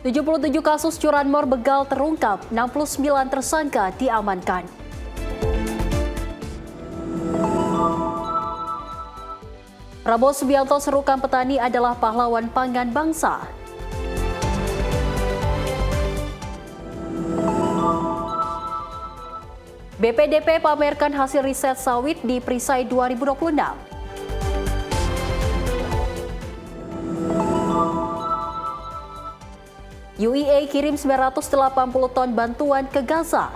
77 kasus curanmor begal terungkap, 69 tersangka diamankan. Prabowo Subianto serukan petani adalah pahlawan pangan bangsa. BPDP pamerkan hasil riset sawit di Perisai 2026. UEA kirim 980 ton bantuan ke Gaza.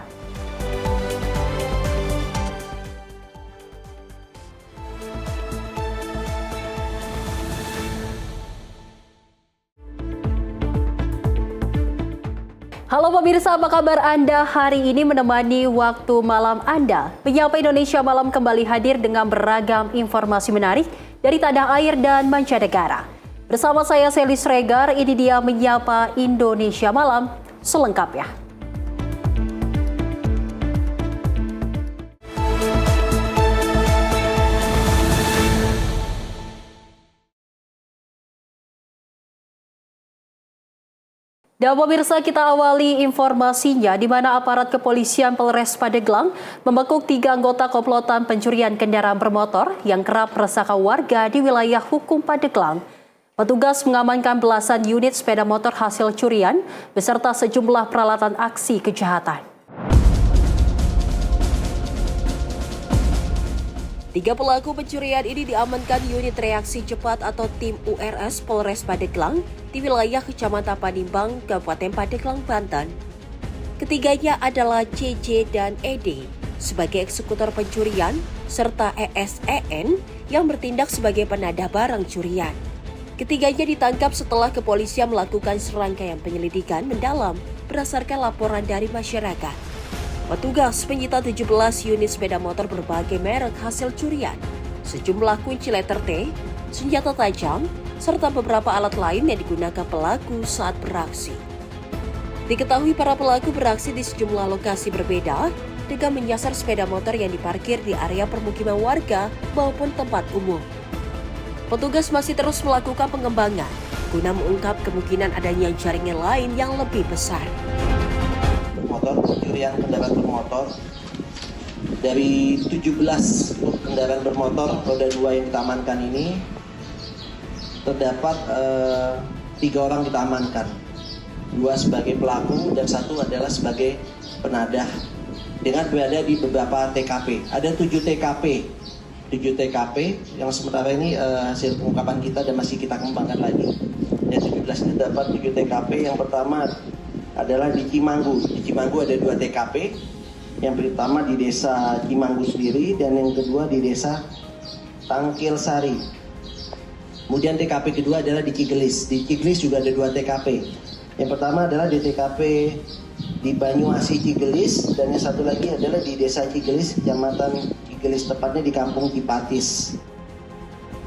Halo pemirsa, apa kabar Anda hari ini menemani waktu malam Anda? Penyapa Indonesia Malam kembali hadir dengan beragam informasi menarik dari tanah air dan mancanegara. Bersama saya Sely Sregar, ini dia Menyapa Indonesia Malam selengkapnya. Dan pemirsa, kita awali informasinya di mana aparat kepolisian Polres Pandeglang membekuk 3 anggota komplotan pencurian kendaraan bermotor yang kerap meresahkan warga di wilayah hukum Pandeglang. Petugas mengamankan belasan unit sepeda motor hasil curian beserta sejumlah peralatan aksi kejahatan. 3 pelaku pencurian ini diamankan unit reaksi cepat atau tim URS Polres Pandeglang di wilayah Kecamatan Panimbang, Kabupaten Pandeglang, Banten. Ketiganya adalah CJ dan ED sebagai eksekutor pencurian serta ESEN yang bertindak sebagai penadah barang curian. Ketiganya ditangkap setelah kepolisian melakukan serangkaian penyelidikan mendalam berdasarkan laporan dari masyarakat. Petugas menyita 17 unit sepeda motor berbagai merek hasil curian, sejumlah kunci letter T, senjata tajam, serta beberapa alat lain yang digunakan pelaku saat beraksi. Diketahui para pelaku beraksi di sejumlah lokasi berbeda dengan menyasar sepeda motor yang diparkir di area permukiman warga maupun tempat umum. Petugas masih terus melakukan pengembangan guna mengungkap kemungkinan adanya jaringan lain yang lebih besar. Pencurian kendaraan bermotor dari 17 kendaraan bermotor roda 2 yang kita amankan ini terdapat 3 orang kita amankan, 2 sebagai pelaku dan 1 adalah sebagai penadah dengan berada di beberapa TKP. Ada 7 TKP yang sementara ini hasil pengungkapan kita dan masih kita kembangkan lagi. Yang 17 ini dapat 7 TKP. Yang pertama adalah di Cimanggu. Di Cimanggu ada 2 TKP. Yang pertama di desa Cimanggu sendiri dan yang kedua di desa Tangkil Sari. Kemudian TKP kedua adalah di Cigelis. Di Cigelis juga ada 2 TKP. Yang pertama adalah di TKP di Banyuasi Cigelis dan yang satu lagi adalah di desa Cigelis, Kecamatan Cigelis, tepatnya di Kampung Cipatis.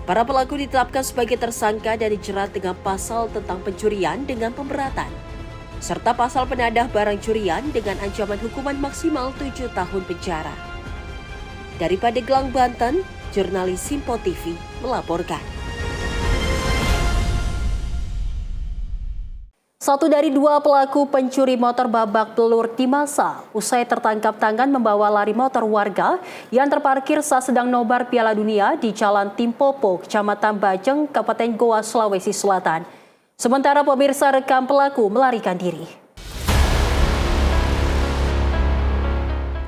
Para pelaku ditetapkan sebagai tersangka dan dijerat dengan pasal tentang pencurian dengan pemberatan, serta pasal penadah barang curian dengan ancaman hukuman maksimal 7 tahun penjara. Dari Pandeglang, Banten, jurnalis Simpo TV melaporkan. 1 dari 2 pelaku pencuri motor babak belur di masa usai tertangkap tangan membawa lari motor warga yang terparkir saat sedang nobar Piala Dunia di Jalan Timpopo, Kecamatan Bajeng, Kabupaten Goa, Sulawesi Selatan. Sementara pemirsa rekam pelaku melarikan diri.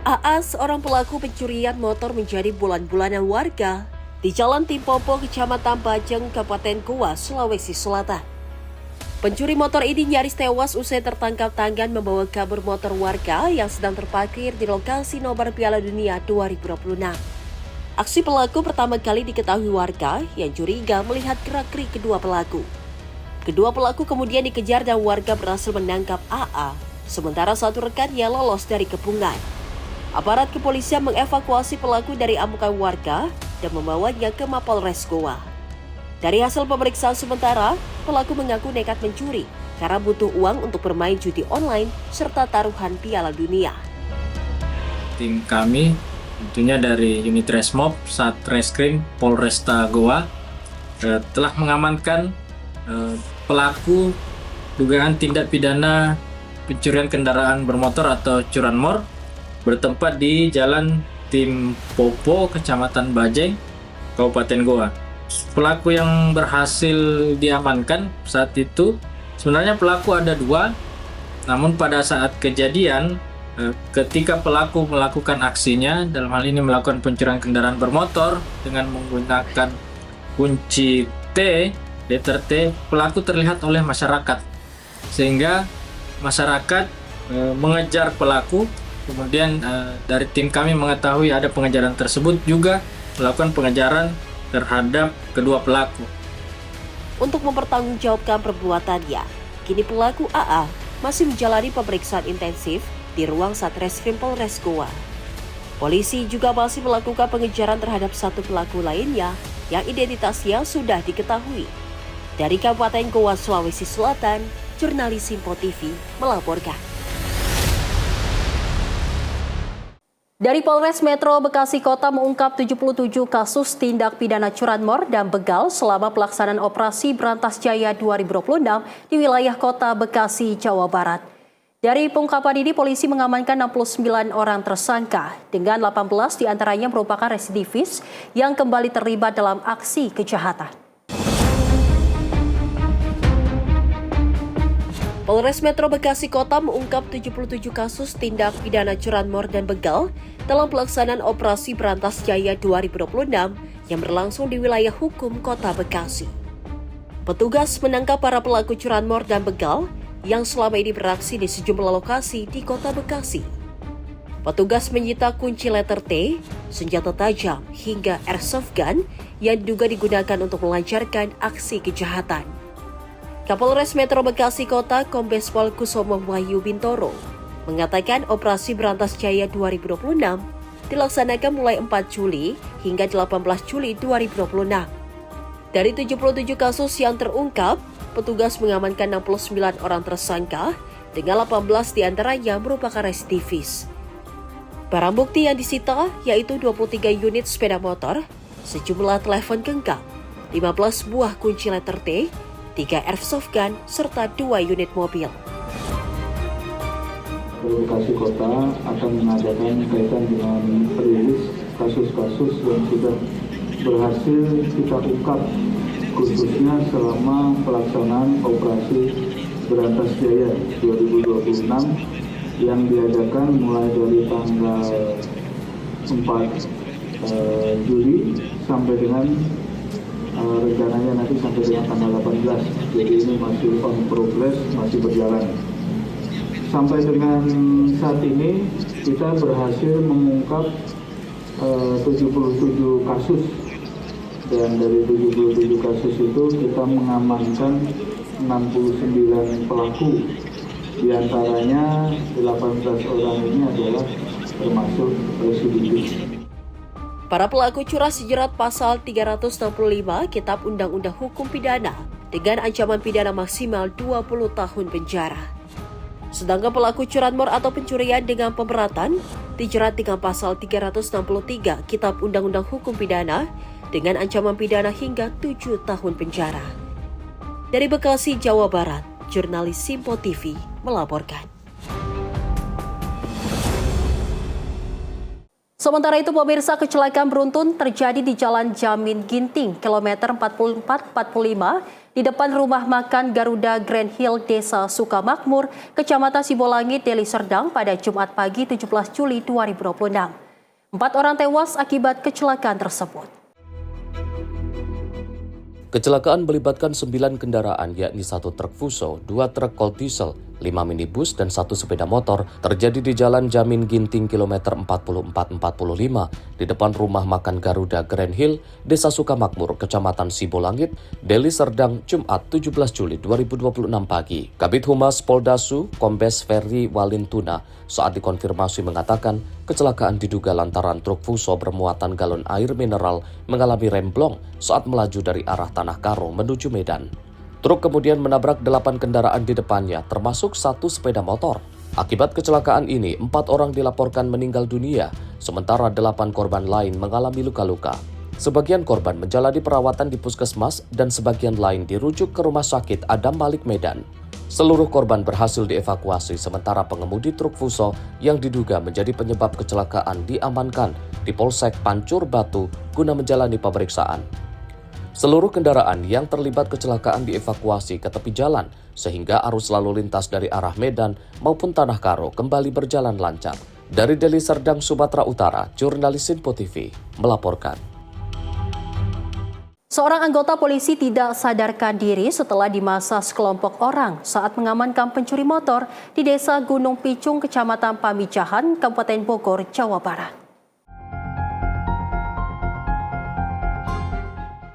AA, seorang pelaku pencurian motor menjadi bulan-bulanan warga di Jalan Timpopo, Kecamatan Bajeng, Kabupaten Goa, Sulawesi Selatan. Pencuri motor ini nyaris tewas usai tertangkap tangan membawa kabur motor warga yang sedang terparkir di lokasi nobar Piala Dunia 2026. Aksi pelaku pertama kali diketahui warga yang curiga melihat gerak-gerik kedua pelaku. Kedua pelaku kemudian dikejar dan warga berhasil menangkap AA, sementara satu rekannya lolos dari kepungan. Aparat kepolisian mengevakuasi pelaku dari amukan warga dan membawanya ke Mapolres Goa. Dari hasil pemeriksaan sementara, pelaku mengaku nekat mencuri karena butuh uang untuk bermain judi online serta taruhan Piala Dunia. Tim kami tentunya dari unit Resmob Satreskrim Polresta Goa telah mengamankan pelaku dugaan tindak pidana pencurian kendaraan bermotor atau curanmor bertempat di Jalan Tim Popo, Kecamatan Bajeng, Kabupaten Goa. Pelaku yang berhasil diamankan saat itu, sebenarnya pelaku ada 2, namun pada saat kejadian, ketika pelaku melakukan aksinya, dalam hal ini melakukan pencurian kendaraan bermotor dengan menggunakan kunci letter T, pelaku terlihat oleh masyarakat, sehingga masyarakat mengejar pelaku. Kemudian dari tim kami mengetahui ada pengejaran tersebut, juga melakukan pengejaran terhadap kedua pelaku. Untuk mempertanggungjawabkan perbuatannya, kini pelaku AA masih menjalani pemeriksaan intensif di ruang Satreskrim Polres Goa. Polisi juga masih melakukan pengejaran terhadap satu pelaku lainnya yang identitasnya sudah diketahui. Dari Kabupaten Goa, Sulawesi Selatan, jurnalis Simpo TV melaporkan. Dari Polres Metro Bekasi Kota mengungkap 77 kasus tindak pidana curanmor dan begal selama pelaksanaan operasi Berantas Jaya 2026 di wilayah Kota Bekasi, Jawa Barat. Dari pengungkapan ini, polisi mengamankan 69 orang tersangka, dengan 18 diantaranya merupakan residivis yang kembali terlibat dalam aksi kejahatan. Polres Metro Bekasi Kota mengungkap 77 kasus tindak pidana curanmor dan begal dalam pelaksanaan operasi Berantas Jaya 2026 yang berlangsung di wilayah hukum Kota Bekasi. Petugas menangkap para pelaku curanmor dan begal yang selama ini beraksi di sejumlah lokasi di Kota Bekasi. Petugas menyita kunci letter T, senjata tajam, hingga airsoft gun yang diduga digunakan untuk melancarkan aksi kejahatan. Kapolres Metro Bekasi Kota Kombes Pol Kusomo Wahyu Bintoro mengatakan operasi Berantas Jaya 2026 dilaksanakan mulai 4 Juli hingga 18 Juli 2026. Dari 77 kasus yang terungkap, petugas mengamankan 69 orang tersangka dengan 18 diantaranya merupakan residivis. Barang bukti yang disita yaitu 23 unit sepeda motor, sejumlah telepon genggam, 15 buah kunci letter T, 3 airsoft gun, serta 2 unit mobil. Bekasi Kota akan mengadakan kaitan dengan rilis kasus-kasus yang sudah berhasil kita ungkap, khususnya selama pelaksanaan operasi Berantas Jaya 2026 yang diadakan mulai dari tanggal 4 Juli sampai dengan rencananya nanti sampai dengan tanggal 18. Jadi ini masih on progress, masih berjalan. Sampai dengan saat ini kita berhasil mengungkap 77 kasus, dan dari 77 kasus itu kita mengamankan 69 pelaku. Di antaranya 18 orang ini adalah termasuk residivis. Para pelaku curah sejerat pasal 365 Kitab Undang-Undang Hukum Pidana dengan ancaman pidana maksimal 20 tahun penjara. Sedangkan pelaku curanmor atau pencurian dengan pemberatan dijerat dengan pasal 363 Kitab Undang-Undang Hukum Pidana dengan ancaman pidana hingga 7 tahun penjara. Dari Bekasi, Jawa Barat, jurnalis Simpo TV melaporkan. Sementara itu, pemirsa, kecelakaan beruntun terjadi di Jalan Jamin Ginting, kilometer 44-45, di depan rumah makan Garuda Grand Hill, Desa Sukamakmur, Kecamatan Sibolangit, Deli Serdang pada Jumat pagi 17 Juli 2026. 4 orang tewas akibat kecelakaan tersebut. Kecelakaan melibatkan 9 kendaraan, yakni 1 truk Fuso, 2 truk Colt Diesel, 5 minibus, dan 1 sepeda motor terjadi di Jalan Jamin Ginting kilometer 44-45 di depan rumah makan Garuda Grand Hill, Desa Sukamakmur, Kecamatan Sibolangit, Deli Serdang, Jumat 17 Juli 2026 pagi. Kabid Humas Poldasu, Kombes Ferry Walintuna, saat dikonfirmasi mengatakan kecelakaan diduga lantaran truk Fuso bermuatan galon air mineral mengalami remblong saat melaju dari arah Tanah Karo menuju Medan. Truk kemudian menabrak 8 kendaraan di depannya, termasuk 1 sepeda motor. Akibat kecelakaan ini, 4 orang dilaporkan meninggal dunia, sementara 8 korban lain mengalami luka-luka. Sebagian korban menjalani perawatan di puskesmas dan sebagian lain dirujuk ke Rumah Sakit Adam Malik Medan. Seluruh korban berhasil dievakuasi sementara pengemudi truk Fuso yang diduga menjadi penyebab kecelakaan diamankan di Polsek Pancur Batu guna menjalani pemeriksaan. Seluruh kendaraan yang terlibat kecelakaan dievakuasi ke tepi jalan sehingga arus lalu lintas dari arah Medan maupun Tanah Karo kembali berjalan lancar. Dari Deli Serdang, Sumatera Utara, jurnalis Info TV melaporkan. Seorang anggota polisi tidak sadarkan diri setelah dimasa sekelompok orang saat mengamankan pencuri motor di Desa Gunung Picung, Kecamatan Pamijahan, Kabupaten Bogor, Jawa Barat.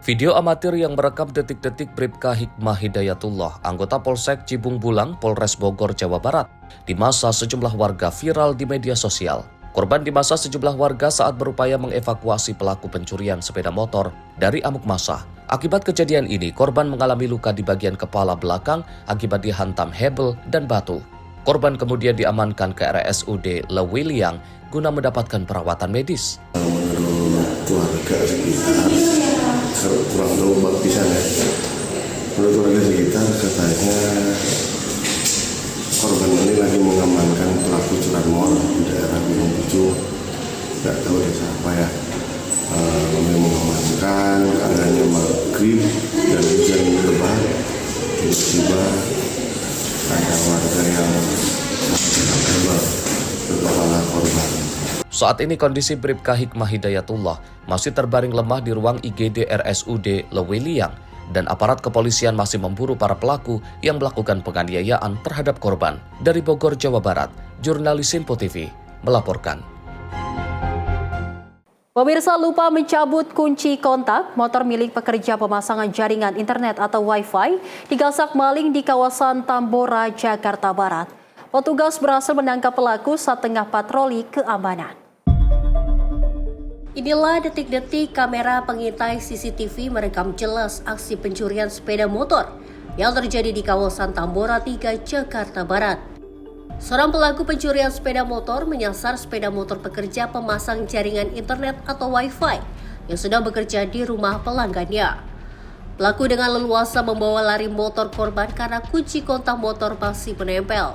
Video amatir yang merekam detik-detik Bribka Hikmah Hidayatullah, anggota Polsek Cibung Bulang, Polres Bogor, Jawa Barat, di masa sejumlah warga viral di media sosial. Korban di masa sejumlah warga saat berupaya mengevakuasi pelaku pencurian sepeda motor dari amuk massa. Akibat kejadian ini, korban mengalami luka di bagian kepala belakang akibat dihantam hebel dan batu. Korban kemudian diamankan ke RSUD Lewiliang guna mendapatkan perawatan medis. Menurut warga sekitar, kurang tahu baptisan ya. Menurut warga sekitar katanya korban ini lagi mengamankan pelaku curanmor di daerah Gunung Picung, nggak tahu desa apa ya. Kami mengamankan keadaannya maghrib dan hujan lebat. Tiba-tiba ada warga yang menembak ke kepala korban. Saat ini kondisi Bribka Hikmah Hidayatullah masih terbaring lemah di ruang IGD RSUD Lewiliang dan aparat kepolisian masih memburu para pelaku yang melakukan penganiayaan terhadap korban. Dari Bogor, Jawa Barat, jurnalis Info TV melaporkan. Pemirsa lupa mencabut kunci kontak motor milik pekerja pemasangan jaringan internet atau Wi-Fi digasak maling di kawasan Tambora, Jakarta Barat. Petugas berhasil menangkap pelaku saat tengah patroli keamanan. Inilah detik-detik kamera pengintai CCTV merekam jelas aksi pencurian sepeda motor yang terjadi di kawasan Tambora 3, Jakarta Barat. Seorang pelaku pencurian sepeda motor menyasar sepeda motor pekerja pemasang jaringan internet atau Wi-Fi yang sedang bekerja di rumah pelanggannya. Pelaku dengan leluasa membawa lari motor korban karena kunci kontak motor masih menempel.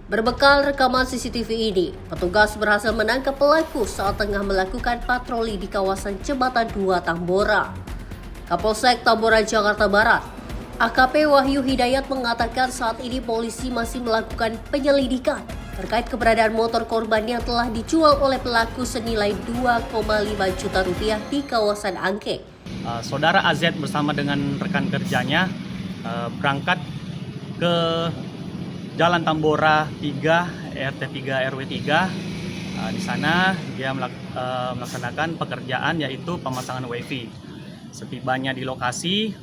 Berbekal rekaman CCTV ini, petugas berhasil menangkap pelaku saat tengah melakukan patroli di kawasan Jembatan 2 Tambora. Kapolsek Tambora, Jakarta Barat, AKP Wahyu Hidayat mengatakan saat ini polisi masih melakukan penyelidikan terkait keberadaan motor korban yang telah dijual oleh pelaku senilai 2,5 juta rupiah di kawasan Angke. Saudara AZ bersama dengan rekan kerjanya berangkat ke Jalan Tambora 3, RT 3 RW 3. Di sana dia melaksanakan pekerjaan yaitu pemasangan WiFi. Setibanya di lokasi,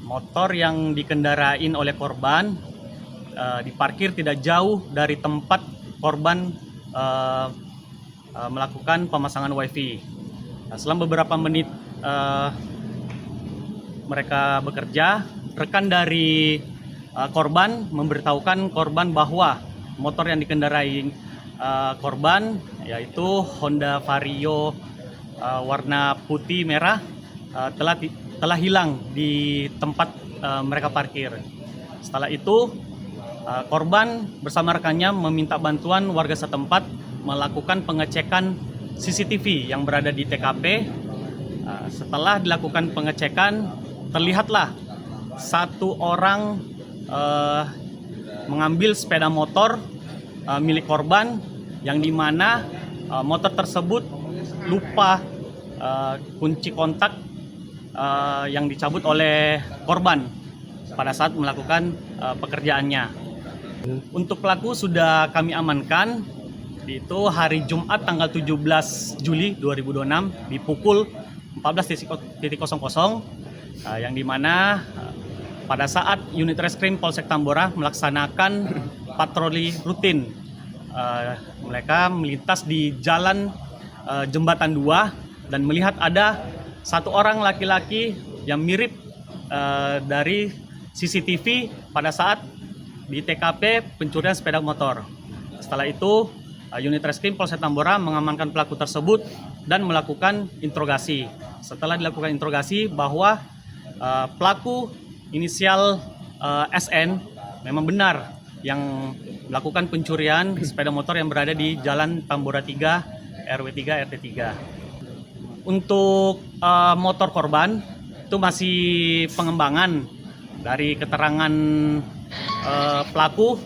motor yang dikendarain oleh korban diparkir tidak jauh dari tempat korban melakukan pemasangan WiFi. Selama beberapa menit mereka bekerja, rekan dari korban memberitahukan korban bahwa motor yang dikendarai korban yaitu Honda Vario warna putih merah telah hilang di tempat mereka parkir. Setelah itu korban bersama rekannya meminta bantuan warga setempat melakukan pengecekan CCTV yang berada di TKP. Setelah dilakukan pengecekan, terlihatlah satu orang mengambil sepeda motor milik korban yang dimana motor tersebut lupa kunci kontak yang dicabut oleh korban pada saat melakukan pekerjaannya. Untuk pelaku sudah kami amankan, itu hari Jumat tanggal 17 Juli 2026 di pukul 14.00 yang dimana pada saat unit reskrim Polsek Tambora melaksanakan patroli rutin. Mereka melintas di jalan Jembatan 2 dan melihat ada satu orang laki-laki yang mirip dari CCTV pada saat di TKP pencurian sepeda motor. Setelah itu, unit reskrim Polsek Tambora mengamankan pelaku tersebut dan melakukan interogasi. Setelah dilakukan interogasi bahwa pelaku inisial SN memang benar yang melakukan pencurian sepeda motor yang berada di Jalan Tambora 3, RW 3, RT 3. Untuk motor korban itu masih pengembangan dari keterangan pelaku.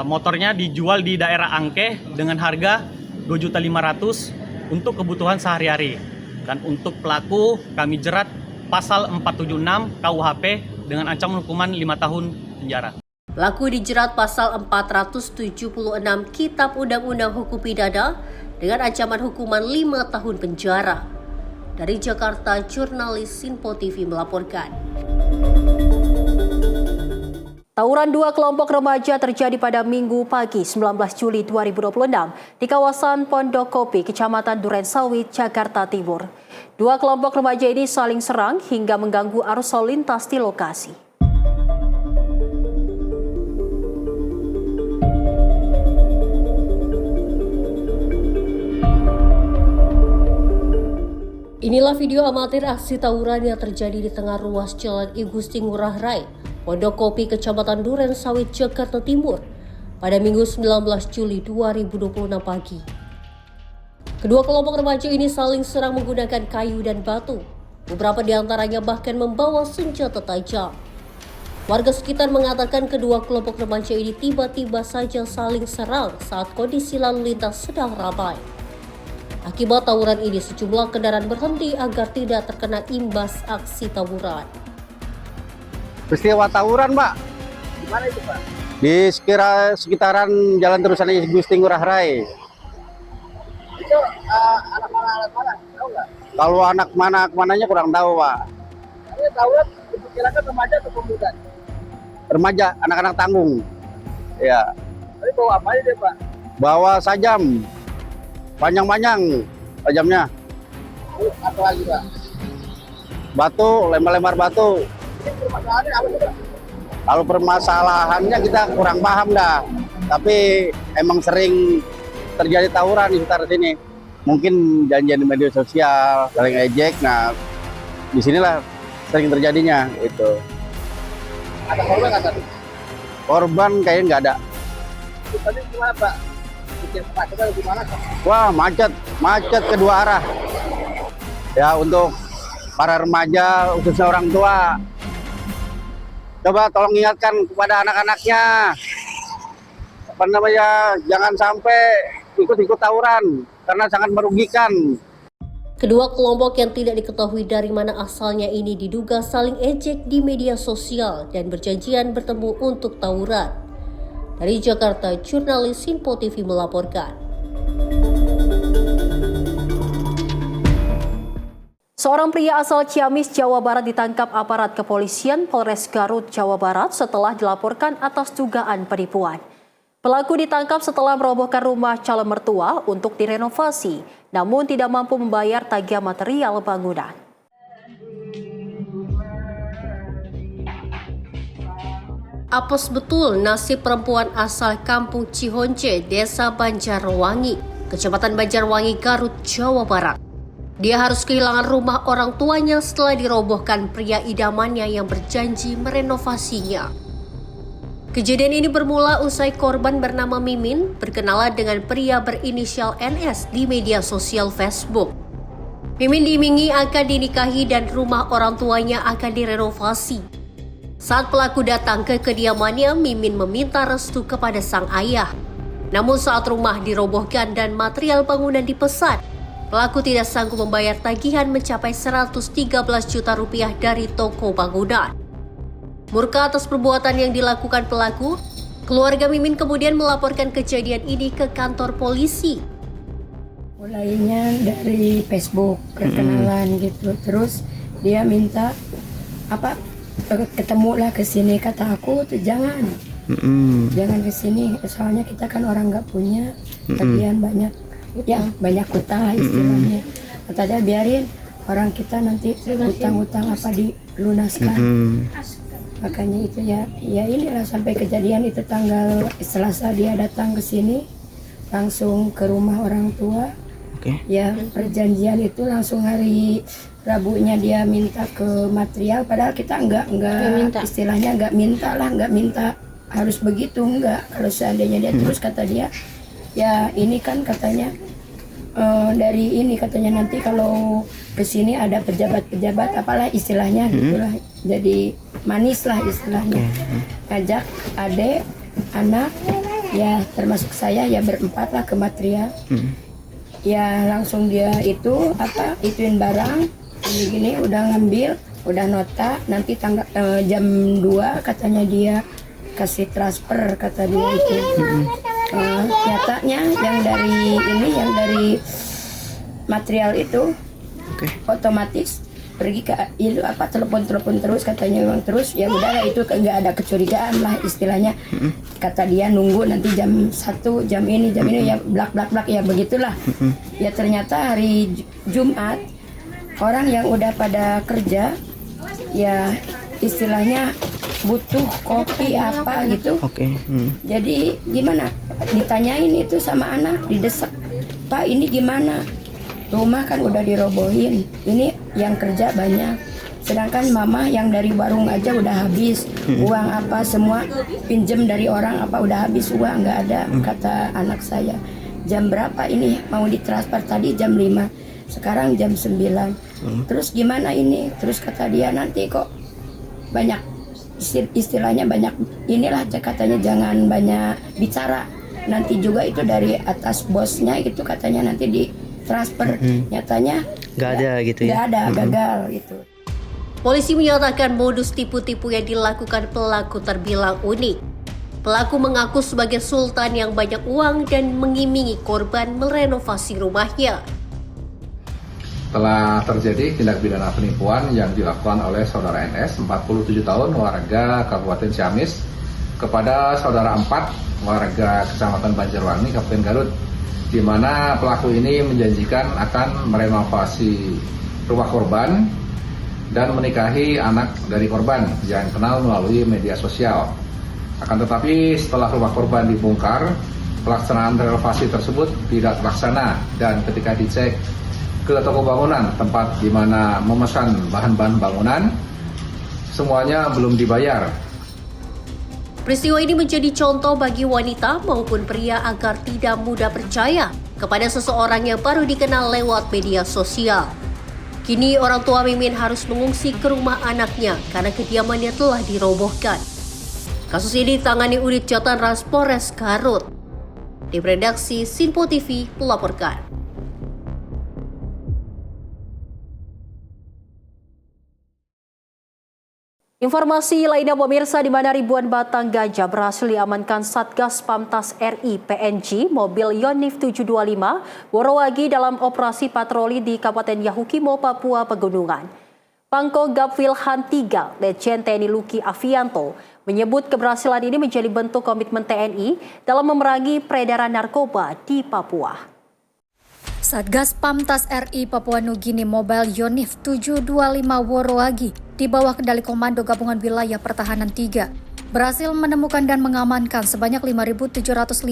Motornya dijual di daerah Angke dengan harga 2.500.000 untuk kebutuhan sehari-hari. Dan untuk pelaku kami jerat pasal 476 KUHP dengan ancaman hukuman 5 tahun penjara. Pelaku dijerat pasal 476 Kitab Undang-Undang Hukum Pidana dengan ancaman hukuman 5 tahun penjara. Dari Jakarta, jurnalis Sinpo TV melaporkan. Tawuran dua kelompok remaja terjadi pada Minggu pagi 19 Juli 2026 di kawasan Pondok Kopi, Kecamatan Durensawit, Jakarta Timur. Dua kelompok remaja ini saling serang hingga mengganggu arus lalu lintas di lokasi. Inilah video amatir aksi tawuran yang terjadi di tengah ruas Jalan I Gusti Ngurah Rai, Pondok Kopi, Kecamatan Durensawit, Jakarta Timur pada Minggu 19 Juli 2026 pagi. Kedua kelompok remaja ini saling serang menggunakan kayu dan batu. Beberapa di antaranya bahkan membawa senjata tajam. Warga sekitar mengatakan kedua kelompok remaja ini tiba-tiba saja saling serang saat kondisi lalu lintas sedang ramai. Akibat tawuran ini, sejumlah kendaraan berhenti agar tidak terkena imbas aksi tawuran. Peristiwa tawuran, Pak. Di mana itu, Pak? Di sekitaran Jalan Terusan I Gusti Ngurah Rai. Itu anak mana? Tahu nggak? Kalau anak mana kemananya kurang tahu, Pak. Ini tawuran diperkirakan remaja atau pemuda? Remaja, anak-anak tanggung. Ya. Tapi bawa apa aja dia, Pak? Bawa sajam. Panjang-panjang tajamnya. Apa lagi, Pak? Batu, lempar-lempar batu. Ini permasalahannya apa sih, Pak? Kalau permasalahannya kita kurang paham dah. Tapi emang sering terjadi tawuran di sekitar sini. Mungkin janjian di media sosial, saling ejek. Nah, disinilah sering terjadinya itu. Ada korban nggak tadi? Korban kayaknya nggak ada. Tadi gimana, Pak? Bikin kemacetan gimana, Pak? Wah, macet kedua arah. Ya, untuk para remaja, khususnya orang tua, coba tolong ingatkan kepada anak-anaknya, jangan sampai ikut-ikut tawuran karena sangat merugikan. Kedua kelompok yang tidak diketahui dari mana asalnya ini diduga saling ejek di media sosial dan berjanjian bertemu untuk tawuran. Dari Jakarta, jurnalis Sinpo TV melaporkan. Seorang pria asal Ciamis, Jawa Barat ditangkap aparat kepolisian Polres Garut, Jawa Barat setelah dilaporkan atas dugaan penipuan. Pelaku ditangkap setelah merobohkan rumah calon mertua untuk direnovasi, namun tidak mampu membayar tagihan material bangunan. Apes betul nasib perempuan asal Kampung Cihonce, Desa Banjarwangi, Kecamatan Banjarwangi, Garut, Jawa Barat. Dia harus kehilangan rumah orang tuanya setelah dirobohkan pria idamannya yang berjanji merenovasinya. Kejadian ini bermula usai korban bernama Mimin berkenalan dengan pria berinisial NS di media sosial Facebook. Mimin diimingi akan dinikahi dan rumah orang tuanya akan direnovasi. Saat pelaku datang ke kediamannya, Mimin meminta restu kepada sang ayah. Namun saat rumah dirobohkan dan material bangunan dipesan, pelaku tidak sanggup membayar tagihan mencapai 113 juta rupiah dari toko bangunan. Murka atas perbuatan yang dilakukan pelaku, keluarga Mimin kemudian melaporkan kejadian ini ke kantor polisi. Mulainya dari Facebook, kenalan gitu. Terus dia minta ketemulah ke sini, kata aku tuh jangan ke sini, soalnya kita kan orang nggak punya, tagihan banyak, ya banyak utang lah istilahnya. Katanya biarin orang kita nanti utang-utang apa dilunaskan. Makanya itu ya inilah sampai kejadian itu tanggal Selasa dia datang ke sini, langsung ke rumah orang tua. Ya perjanjian itu langsung hari Rabunya dia minta ke material, padahal kita nggak istilahnya nggak minta harus begitu, enggak. Kalau seandainya dia terus, kata dia, ya ini kan katanya dari ini katanya nanti kalau kesini ada pejabat-pejabat apalah istilahnya gitulah, jadi manis lah istilahnya, ngajak adik, anak, ya termasuk saya ya berempat lah ke material, ya langsung dia ituin barang gini udah ngambil, udah nota, nanti jam 2 katanya dia kasih transfer, kata dia itu. Nyatanya yang dari material itu otomatis pergi ke itu telepon terus katanya, memang terus ya udahlah, itu nggak ada kecurigaan lah istilahnya, kata dia nunggu nanti jam 1 jam ini ya blak ya begitulah. Ya ternyata hari Jumat orang yang udah pada kerja ya istilahnya butuh kopi apa gitu. Jadi gimana? Ditanyain itu sama anak, didesak, Pak ini gimana? Rumah kan udah dirobohin, ini yang kerja banyak. Sedangkan mama yang dari warung aja udah habis, uang apa semua pinjem dari orang apa udah habis, uang nggak ada, kata anak saya. Jam berapa ini mau ditransfer tadi jam 5, sekarang jam 9. Terus gimana ini? Terus kata dia nanti kok banyak istilahnya banyak inilah, katanya jangan banyak bicara, nanti juga itu dari atas bosnya itu katanya nanti ditransfer. Nyatanya nggak ada gitu ya, nggak ada, gagal gitu. Polisi menyatakan modus tipu-tipu yang dilakukan pelaku terbilang unik. Pelaku mengaku sebagai sultan yang banyak uang dan mengimingi korban merenovasi rumahnya. Telah terjadi tindak pidana penipuan yang dilakukan oleh saudara NS, 47 tahun, warga Kabupaten Ciamis, kepada saudara 4, warga Kecamatan Banjarwangi, Kabupaten Garut, di mana pelaku ini menjanjikan akan merenovasi rumah korban dan menikahi anak dari korban yang kenal melalui media sosial. Akan tetapi setelah rumah korban dibongkar, pelaksanaan renovasi tersebut tidak terlaksana, dan ketika dicek ke toko bangunan tempat di mana memesan bahan-bahan bangunan, semuanya belum dibayar. Peristiwa ini menjadi contoh bagi wanita maupun pria agar tidak mudah percaya kepada seseorang yang baru dikenal lewat media sosial. Kini orang tua Mimin harus mengungsi ke rumah anaknya karena kediamannya telah dirobohkan. Kasus ini ditangani unit Jatan Ras Polres Garut. Di redaksi Sinpo TV melaporkan. Informasi lainnya pemirsa, di mana ribuan batang ganja berhasil diamankan Satgas Pamtas RI PNG mobil Yonif 725 Worowagi dalam operasi patroli di Kabupaten Yahukimo, Papua Pegunungan. Pangko Gapwilhan 3 Letjen TNI Luki Avianto menyebut keberhasilan ini menjadi bentuk komitmen TNI dalam memerangi peredaran narkoba di Papua. Satgas Pamtas RI Papua Nugini Mobile Yonif 725 Worowagi di bawah kendali Komando Gabungan Wilayah Pertahanan 3 berhasil menemukan dan mengamankan sebanyak 5.715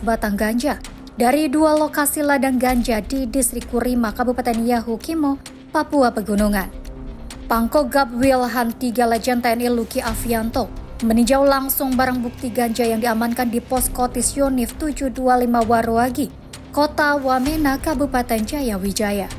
batang ganja dari 2 lokasi ladang ganja di Distrik Kurima, Kabupaten Yahukimo, Papua Pegunungan. Pangko Gapwilhan 3 Letjen TNI Luki Avianto meninjau langsung barang bukti ganja yang diamankan di pos Kotis Yonif 725 Worowagi, Kota Wamena, Kabupaten Jayawijaya.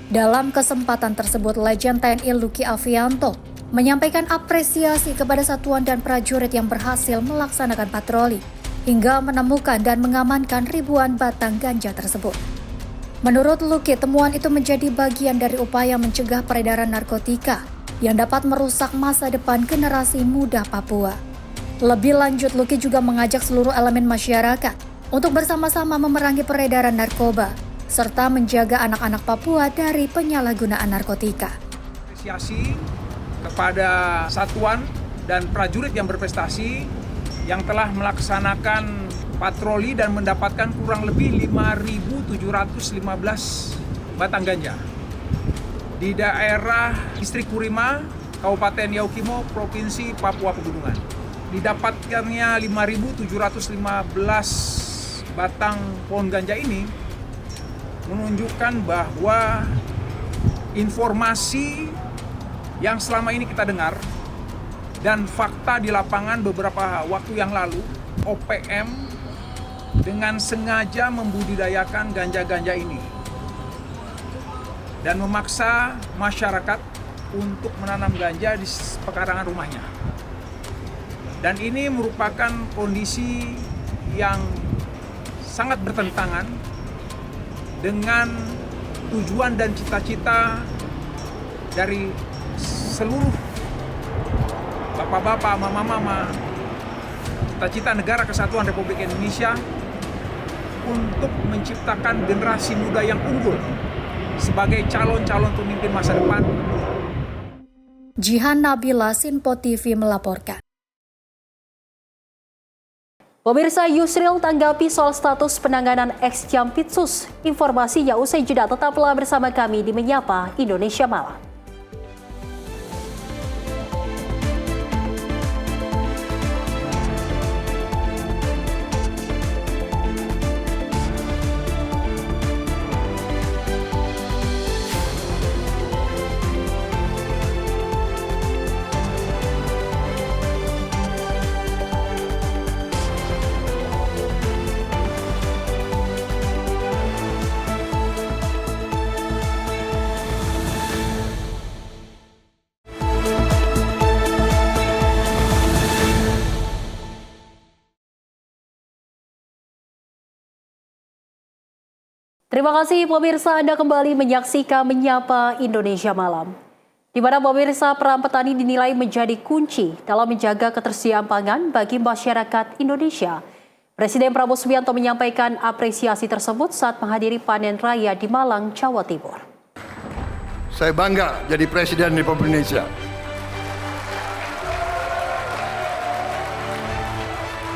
Dalam kesempatan tersebut, Letjen TNI Luki Avianto menyampaikan apresiasi kepada satuan dan prajurit yang berhasil melaksanakan patroli hingga menemukan dan mengamankan ribuan batang ganja tersebut. Menurut Luki, temuan itu menjadi bagian dari upaya mencegah peredaran narkotika yang dapat merusak masa depan generasi muda Papua. Lebih lanjut, Luki juga mengajak seluruh elemen masyarakat untuk bersama-sama memerangi peredaran narkoba serta menjaga anak-anak Papua dari penyalahgunaan narkotika. Apresiasi kepada satuan dan prajurit yang berprestasi yang telah melaksanakan patroli dan mendapatkan kurang lebih 5.715 batang ganja di daerah Distrik Kurima, Kabupaten Yahukimo, Provinsi Papua Pegunungan. Didapatkannya 5.715 batang pohon ganja ini menunjukkan bahwa informasi yang selama ini kita dengar Dan fakta di lapangan beberapa waktu yang lalu, OPM dengan sengaja membudidayakan ganja-ganja ini dan memaksa masyarakat untuk menanam ganja di pekarangan rumahnya. Dan ini merupakan kondisi yang sangat bertentangan dengan tujuan dan cita-cita dari seluruh bapak-bapak, mama-mama, cita-cita Negara Kesatuan Republik Indonesia untuk menciptakan generasi muda yang unggul sebagai calon-calon pemimpin masa depan. Jihan Nabila, Sinpo TV melaporkan. Pemirsa, Yusril tanggapi soal status penanganan ex-Jampitsus. Informasinya usai jeda, tetaplah bersama kami di Menyapa Indonesia Malam. Terima kasih pemirsa, Anda kembali menyaksikan Menyapa Indonesia Malam. Di mana pemirsa, peran petani dinilai menjadi kunci dalam menjaga ketersediaan pangan bagi masyarakat Indonesia. Presiden Prabowo Subianto menyampaikan apresiasi tersebut saat menghadiri panen raya di Malang, Jawa Timur. Saya bangga jadi Presiden Republik Indonesia.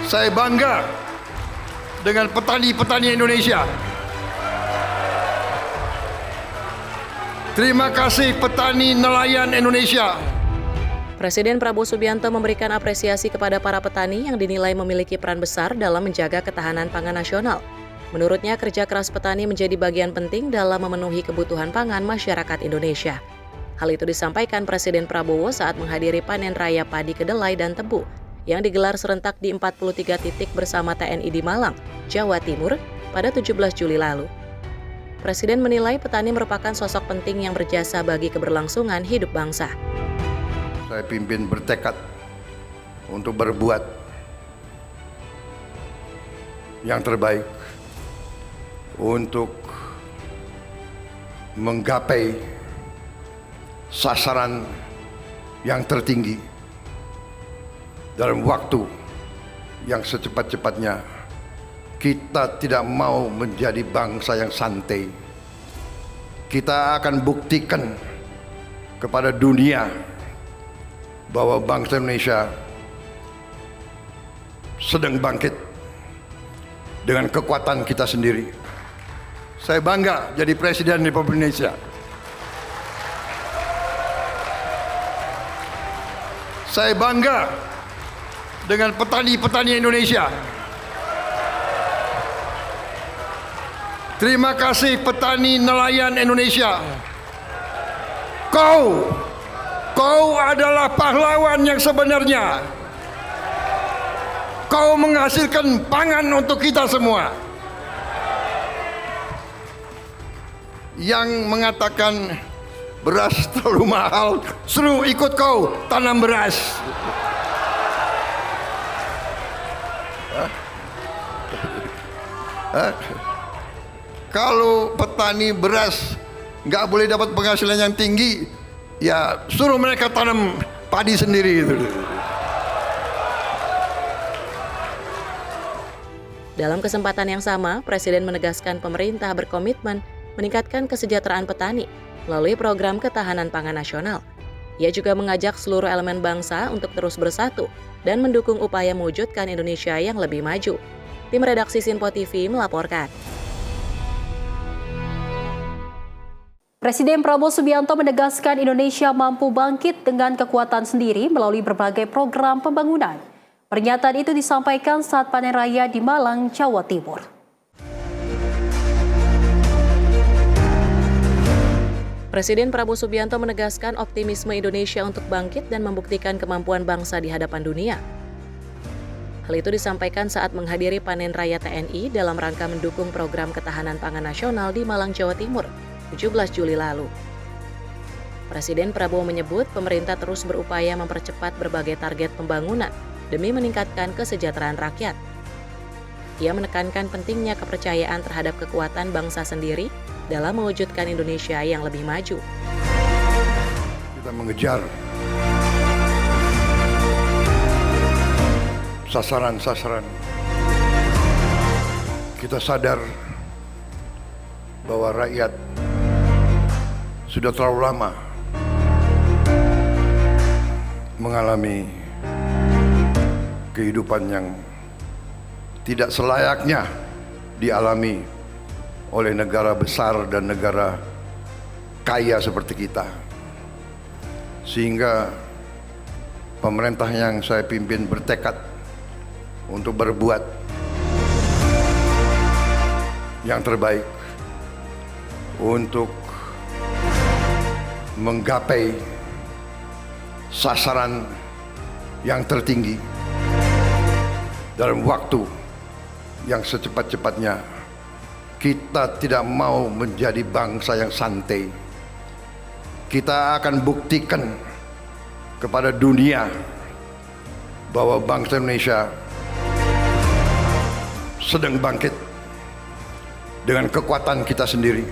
Saya bangga dengan petani-petani Indonesia. Terima kasih petani nelayan Indonesia. Presiden Prabowo Subianto memberikan apresiasi kepada para petani yang dinilai memiliki peran besar dalam menjaga ketahanan pangan nasional. Menurutnya, kerja keras petani menjadi bagian penting dalam memenuhi kebutuhan pangan masyarakat Indonesia. Hal itu disampaikan Presiden Prabowo saat menghadiri panen raya padi kedelai dan tebu yang digelar serentak di 43 titik bersama TNI di Malang, Jawa Timur pada 17 Juli lalu. Presiden menilai petani merupakan sosok penting yang berjasa bagi keberlangsungan hidup bangsa. Saya pimpin bertekad untuk berbuat yang terbaik untuk menggapai sasaran yang tertinggi dalam waktu yang secepat-cepatnya. Kita tidak mau menjadi bangsa yang santai. Kita akan buktikan kepada dunia bahwa bangsa Indonesia sedang bangkit dengan kekuatan kita sendiri. Saya bangga jadi Presiden Republik Indonesia. Saya bangga dengan petani-petani Indonesia. Terima kasih petani nelayan Indonesia. Kau adalah pahlawan yang sebenarnya. Kau menghasilkan pangan untuk kita semua. Yang mengatakan beras terlalu mahal, suruh ikut kau tanam beras. Kalau petani beras nggak boleh dapat penghasilan yang tinggi, ya suruh mereka tanam padi sendiri itu. Dalam kesempatan yang sama, Presiden menegaskan pemerintah berkomitmen meningkatkan kesejahteraan petani melalui program ketahanan pangan nasional. Ia juga mengajak seluruh elemen bangsa untuk terus bersatu dan mendukung upaya mewujudkan Indonesia yang lebih maju. Tim redaksi Sinpo TV melaporkan. Presiden Prabowo Subianto menegaskan Indonesia mampu bangkit dengan kekuatan sendiri melalui berbagai program pembangunan. Pernyataan itu disampaikan saat panen raya di Malang, Jawa Timur. Presiden Prabowo Subianto menegaskan optimisme Indonesia untuk bangkit dan membuktikan kemampuan bangsa di hadapan dunia. Hal itu disampaikan saat menghadiri panen raya TNI dalam rangka mendukung program ketahanan pangan nasional di Malang, Jawa Timur, 17 Juli lalu. Presiden Prabowo menyebut pemerintah terus berupaya mempercepat berbagai target pembangunan demi meningkatkan kesejahteraan rakyat. Ia menekankan pentingnya kepercayaan terhadap kekuatan bangsa sendiri dalam mewujudkan Indonesia yang lebih maju. Kita mengejar sasaran-sasaran. Kita sadar bahwa rakyat sudah terlalu lama mengalami kehidupan yang tidak selayaknya dialami oleh negara besar dan negara kaya seperti kita. Sehingga pemerintah yang saya pimpin bertekad untuk berbuat yang terbaik untuk menggapai sasaran yang tertinggi dalam waktu yang secepat-cepatnya. Kita tidak mau menjadi bangsa yang santai. Kita akan buktikan kepada dunia bahwa bangsa Indonesia sedang bangkit dengan kekuatan kita sendiri.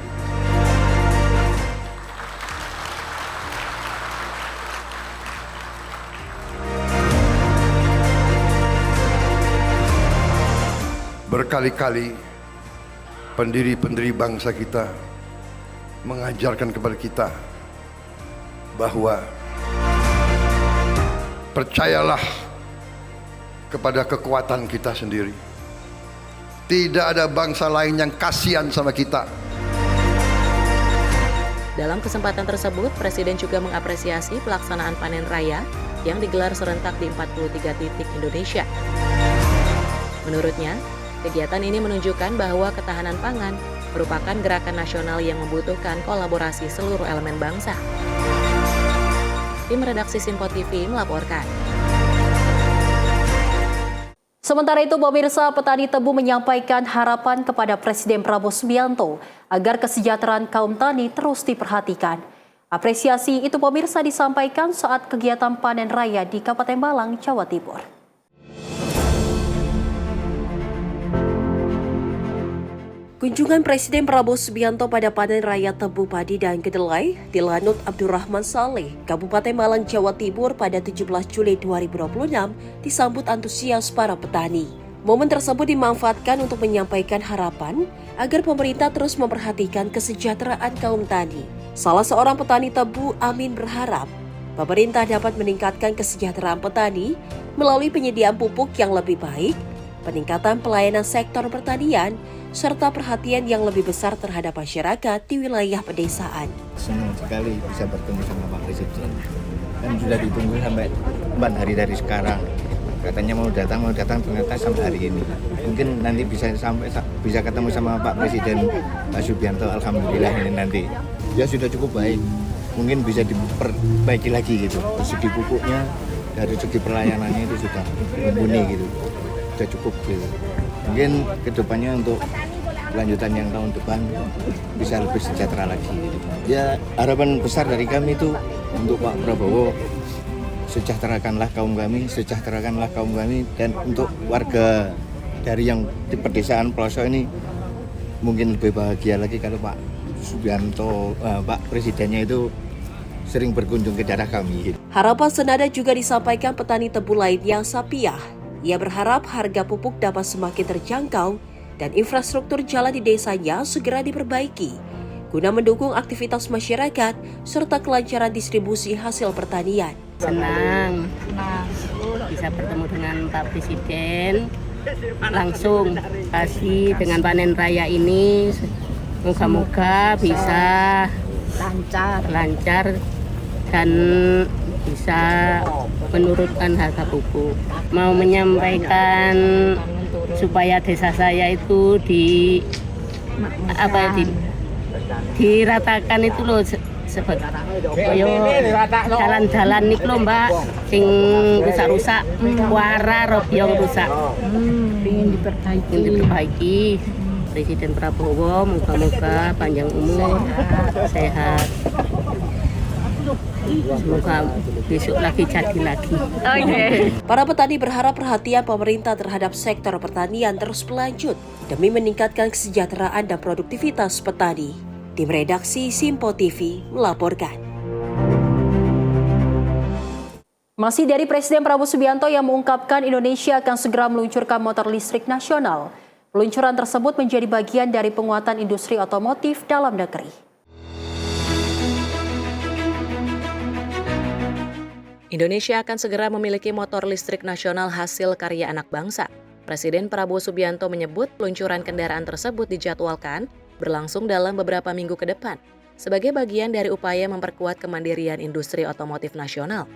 Berkali-kali pendiri-pendiri bangsa kita mengajarkan kepada kita bahwa percayalah kepada kekuatan kita sendiri. Tidak ada bangsa lain yang kasihan sama kita. Dalam kesempatan tersebut, Presiden juga mengapresiasi pelaksanaan panen raya yang digelar serentak di 43 titik Indonesia. Menurutnya, kegiatan ini menunjukkan bahwa ketahanan pangan merupakan gerakan nasional yang membutuhkan kolaborasi seluruh elemen bangsa. Tim redaksi Simpo TV melaporkan. Sementara itu, pemirsa, petani tebu menyampaikan harapan kepada Presiden Prabowo Subianto agar kesejahteraan kaum tani terus diperhatikan. Apresiasi itu, pemirsa, disampaikan saat kegiatan panen raya di Kabupaten Malang, Jawa Timur. Kunjungan Presiden Prabowo Subianto pada panen raya tebu padi dan kedelai di Lanut Abdurrahman Saleh, Kabupaten Malang, Jawa Timur pada 17 Juli 2026 disambut antusias para petani. Momen tersebut dimanfaatkan untuk menyampaikan harapan agar pemerintah terus memperhatikan kesejahteraan kaum tani. Salah seorang petani tebu, Amin, berharap pemerintah dapat meningkatkan kesejahteraan petani melalui penyediaan pupuk yang lebih baik, peningkatan pelayanan sektor pertanian, serta perhatian yang lebih besar terhadap masyarakat di wilayah pedesaan. Senang sekali bisa bertemu sama Pak Presiden. Kan sudah ditunggu sampai 4 hari dari sekarang. Katanya mau datang, ternyata sampai hari ini. Mungkin nanti bisa ketemu sama Pak Presiden Pak Subianto. Alhamdulillah ini nanti. Ya sudah cukup baik. Mungkin bisa diperbaiki lagi gitu. Dari segi pupuknya, dari segi pelayanannya itu sudah mumpuni gitu. Sudah cukup gitu. Mungkin kedepannya untuk kelanjutan yang tahun depan bisa lebih sejahtera lagi. Ya harapan besar dari kami itu untuk Pak Prabowo, sejahterakanlah kaum kami, dan untuk warga dari yang di pedesaan pelosok ini mungkin lebih bahagia lagi kalau Pak Subianto, Pak Presidennya itu sering berkunjung ke daerah kami. Harapan senada juga disampaikan petani tebu lainnya, Sapiah. Ia berharap harga pupuk dapat semakin terjangkau dan infrastruktur jalan di desanya segera diperbaiki guna mendukung aktivitas masyarakat serta kelancaran distribusi hasil pertanian. Senang bisa bertemu dengan Pak Presiden langsung kasih dengan panen raya ini. Moga-moga bisa lancar dan bisa menurunkan harga pupuk. Mau menyampaikan supaya desa saya itu diratakan itu loh sebagai jalan-jalan nih lho Mbak, sing rusak-rusak, wara robyong rusak. Ingin diperbaiki. Presiden Prabowo moga-moga panjang umur, sehat. Semoga besok lagi jadi lagi. Para petani berharap perhatian pemerintah terhadap sektor pertanian terus berlanjut demi meningkatkan kesejahteraan dan produktivitas petani. Tim redaksi Simpo TV melaporkan. Masih dari Presiden Prabowo Subianto yang mengungkapkan Indonesia akan segera meluncurkan motor listrik nasional. Peluncuran tersebut menjadi bagian dari penguatan industri otomotif dalam negeri. Indonesia akan segera memiliki motor listrik nasional hasil karya anak bangsa. Presiden Prabowo Subianto menyebut peluncuran kendaraan tersebut dijadwalkan berlangsung dalam beberapa minggu ke depan sebagai bagian dari upaya memperkuat kemandirian industri otomotif nasional.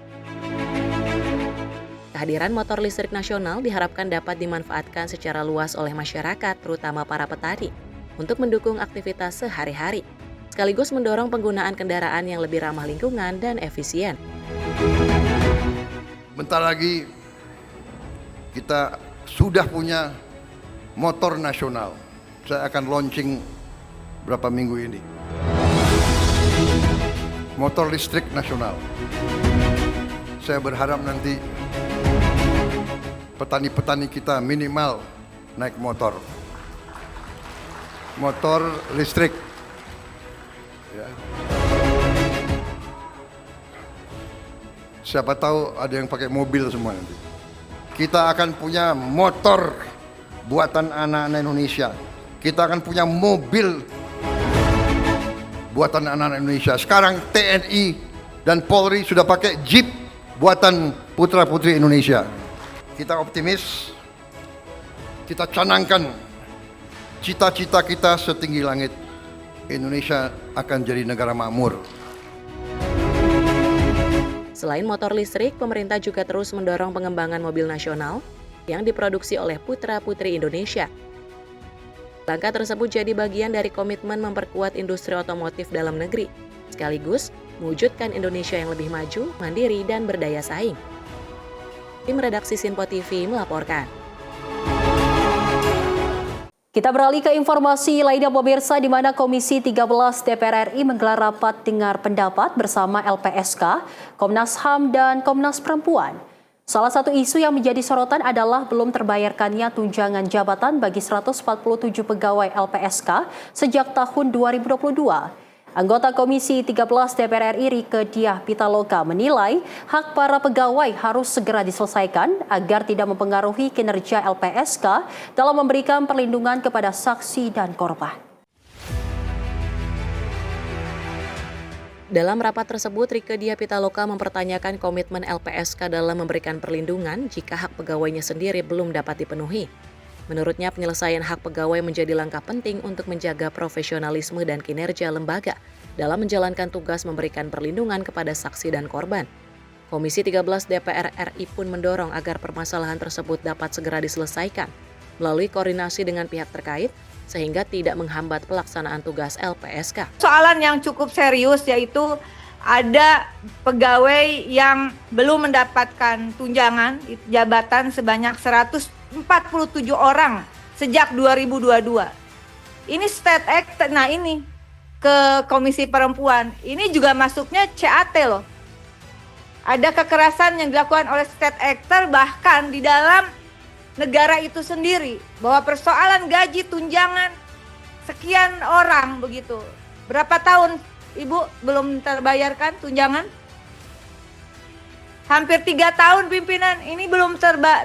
Kehadiran motor listrik nasional diharapkan dapat dimanfaatkan secara luas oleh masyarakat, terutama para petani, untuk mendukung aktivitas sehari-hari, sekaligus mendorong penggunaan kendaraan yang lebih ramah lingkungan dan efisien. Bentar lagi kita sudah punya motor nasional. Saya akan launching berapa minggu ini. Motor listrik nasional. Saya berharap nanti petani-petani kita minimal naik motor listrik. Ya. Siapa tahu ada yang pakai mobil semua nanti. Kita akan punya motor buatan anak-anak Indonesia. Kita akan punya mobil buatan anak-anak Indonesia. Sekarang TNI dan Polri sudah pakai Jeep buatan putra-putri Indonesia. Kita optimis, kita canangkan cita-cita kita setinggi langit. Indonesia akan jadi negara makmur. Selain motor listrik, pemerintah juga terus mendorong pengembangan mobil nasional yang diproduksi oleh putra-putri Indonesia. Langkah tersebut jadi bagian dari komitmen memperkuat industri otomotif dalam negeri, sekaligus mewujudkan Indonesia yang lebih maju, mandiri, dan berdaya saing. Tim redaksi Simpo TV melaporkan. Kita beralih ke informasi lainnya pemirsa, di mana Komisi 13 DPR RI menggelar rapat dengar pendapat bersama LPSK, Komnas HAM, dan Komnas Perempuan. Salah satu isu yang menjadi sorotan adalah belum terbayarkannya tunjangan jabatan bagi 147 pegawai LPSK sejak tahun 2022. Anggota Komisi 13 DPR RI Rieke Diah Pitaloka menilai hak para pegawai harus segera diselesaikan agar tidak mempengaruhi kinerja LPSK dalam memberikan perlindungan kepada saksi dan korban. Dalam rapat tersebut, Rieke Diah Pitaloka mempertanyakan komitmen LPSK dalam memberikan perlindungan jika hak pegawainya sendiri belum dapat dipenuhi. Menurutnya, penyelesaian hak pegawai menjadi langkah penting untuk menjaga profesionalisme dan kinerja lembaga dalam menjalankan tugas memberikan perlindungan kepada saksi dan korban. Komisi 13 DPR RI pun mendorong agar permasalahan tersebut dapat segera diselesaikan melalui koordinasi dengan pihak terkait sehingga tidak menghambat pelaksanaan tugas LPSK. Soalan yang cukup serius yaitu ada pegawai yang belum mendapatkan tunjangan jabatan sebanyak 147 orang sejak 2022. Ini state act, nah ini ke Komisi Perempuan. Ini juga masuknya CAT loh. Ada kekerasan yang dilakukan oleh state actor bahkan di dalam negara itu sendiri. Bahwa persoalan gaji tunjangan sekian orang begitu. Berapa tahun Ibu belum terbayarkan tunjangan? Hampir 3 tahun pimpinan ini belum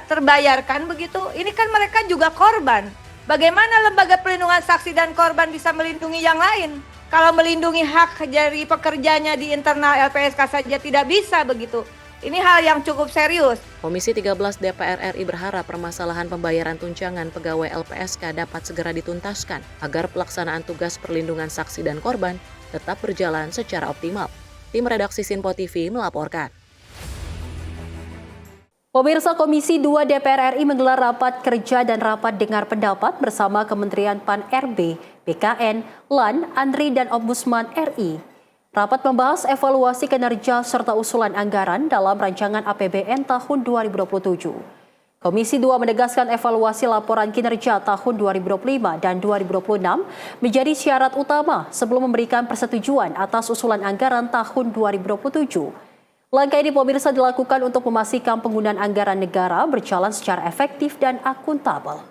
terbayarkan begitu. Ini kan mereka juga korban. Bagaimana lembaga perlindungan saksi dan korban bisa melindungi yang lain? Kalau melindungi hak dari pekerjanya di internal LPSK saja tidak bisa begitu. Ini hal yang cukup serius. Komisi 13 DPR RI berharap permasalahan pembayaran tunjangan pegawai LPSK dapat segera dituntaskan agar pelaksanaan tugas perlindungan saksi dan korban tetap berjalan secara optimal. Tim redaksi Simpo TV melaporkan. Pemirsa, Komisi 2 DPR RI menggelar rapat kerja dan rapat dengar pendapat bersama Kementerian PAN RB, BKN, LAN, ANRI, dan Ombudsman RI. Rapat membahas evaluasi kinerja serta usulan anggaran dalam rancangan APBN tahun 2027. Komisi 2 menegaskan evaluasi laporan kinerja tahun 2025 dan 2026 menjadi syarat utama sebelum memberikan persetujuan atas usulan anggaran tahun 2027. Langkah ini pemirsa dilakukan untuk memastikan penggunaan anggaran negara berjalan secara efektif dan akuntabel.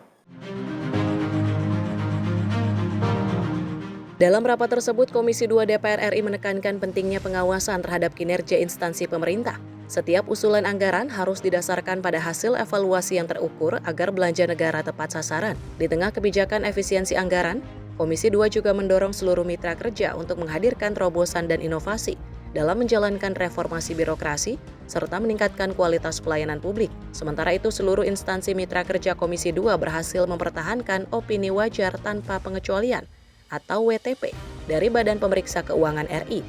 Dalam rapat tersebut, Komisi 2 DPR RI menekankan pentingnya pengawasan terhadap kinerja instansi pemerintah. Setiap usulan anggaran harus didasarkan pada hasil evaluasi yang terukur agar belanja negara tepat sasaran. Di tengah kebijakan efisiensi anggaran, Komisi 2 juga mendorong seluruh mitra kerja untuk menghadirkan terobosan dan inovasi dalam menjalankan reformasi birokrasi serta meningkatkan kualitas pelayanan publik. Sementara itu, seluruh instansi mitra kerja Komisi 2 berhasil mempertahankan opini wajar tanpa pengecualian atau WTP dari Badan Pemeriksa Keuangan RI.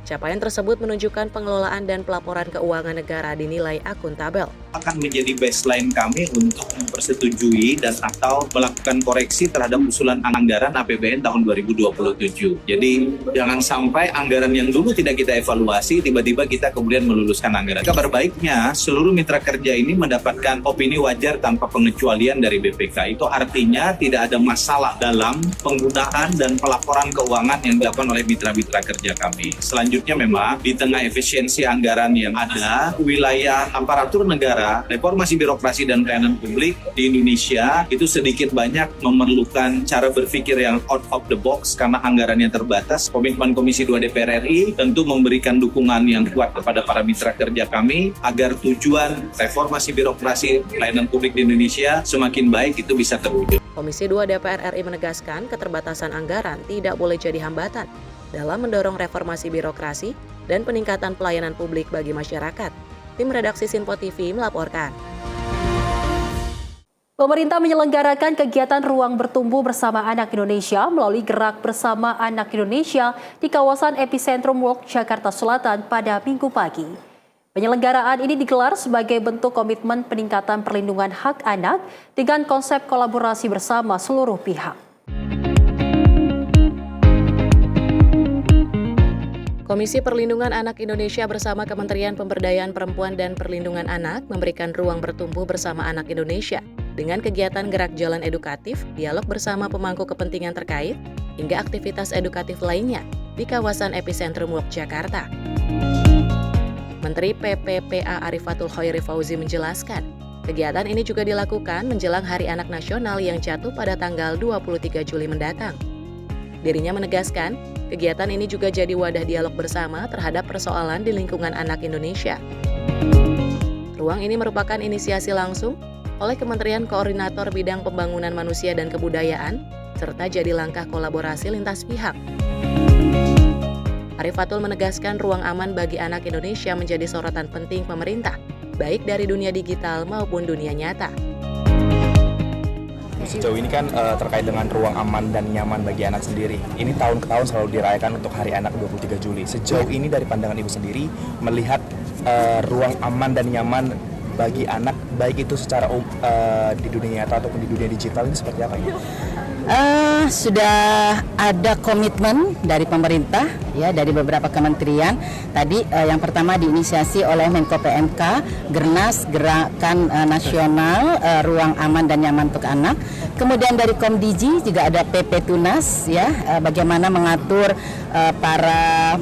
Capaian tersebut menunjukkan pengelolaan dan pelaporan keuangan negara dinilai akuntabel. Akan menjadi baseline kami untuk mempersetujui dan atau melakukan koreksi terhadap usulan anggaran APBN tahun 2027. Jadi jangan sampai anggaran yang dulu tidak kita evaluasi, tiba-tiba kita kemudian meluluskan anggaran. Kabar baiknya, seluruh mitra kerja ini mendapatkan opini wajar tanpa pengecualian dari BPK. Itu artinya tidak ada masalah dalam penggunaan dan pelaporan keuangan yang dilakukan oleh mitra-mitra kerja kami. Selanjutnya memang di tengah efisiensi anggaran yang ada, wilayah aparatur negara, reformasi birokrasi dan pelayanan publik di Indonesia itu sedikit banyak memerlukan cara berpikir yang out of the box karena anggarannya terbatas. Komitmen Komisi 2 DPR RI tentu memberikan dukungan yang kuat kepada para mitra kerja kami agar tujuan reformasi birokrasi pelayanan publik di Indonesia semakin baik itu bisa terwujud. Komisi 2 DPR RI menegaskan keterbatasan anggaran tidak boleh jadi hambatan dalam mendorong reformasi birokrasi dan peningkatan pelayanan publik bagi masyarakat. Tim redaksi Sinpo TV melaporkan. Pemerintah menyelenggarakan kegiatan Ruang Bertumbuh Bersama Anak Indonesia melalui Gerak Bersama Anak Indonesia di kawasan Epicentrum Walk Jakarta Selatan pada Minggu pagi. Penyelenggaraan ini digelar sebagai bentuk komitmen peningkatan perlindungan hak anak dengan konsep kolaborasi bersama seluruh pihak. Komisi Perlindungan Anak Indonesia bersama Kementerian Pemberdayaan Perempuan dan Perlindungan Anak memberikan ruang bertumbuh bersama anak Indonesia dengan kegiatan gerak jalan edukatif, dialog bersama pemangku kepentingan terkait, hingga aktivitas edukatif lainnya di kawasan Epicentrum Walk Jakarta. Menteri PPPA Arifatul Khairi Fauzi menjelaskan, kegiatan ini juga dilakukan menjelang Hari Anak Nasional yang jatuh pada tanggal 23 Juli mendatang. Dirinya menegaskan, kegiatan ini juga jadi wadah dialog bersama terhadap persoalan di lingkungan anak Indonesia. Ruang ini merupakan inisiasi langsung oleh Kementerian Koordinator Bidang Pembangunan Manusia dan Kebudayaan, serta jadi langkah kolaborasi lintas pihak. Arifatul menegaskan ruang aman bagi anak Indonesia menjadi sorotan penting pemerintah, baik dari dunia digital maupun dunia nyata. Sejauh ini kan terkait dengan ruang aman dan nyaman bagi anak sendiri. Ini tahun ke tahun selalu dirayakan untuk Hari Anak 23 Juli. Sejauh ini dari pandangan Ibu sendiri melihat ruang aman dan nyaman bagi anak baik itu secara di dunia nyata ataupun di dunia digital ini seperti apa ya? Sudah ada komitmen dari pemerintah ya, dari beberapa kementerian. Tadi yang pertama diinisiasi oleh Menko PMK, Gernas, Gerakan Nasional Ruang Aman dan Nyaman untuk Anak. Kemudian dari Komdigi juga ada PP Tunas ya, bagaimana mengatur para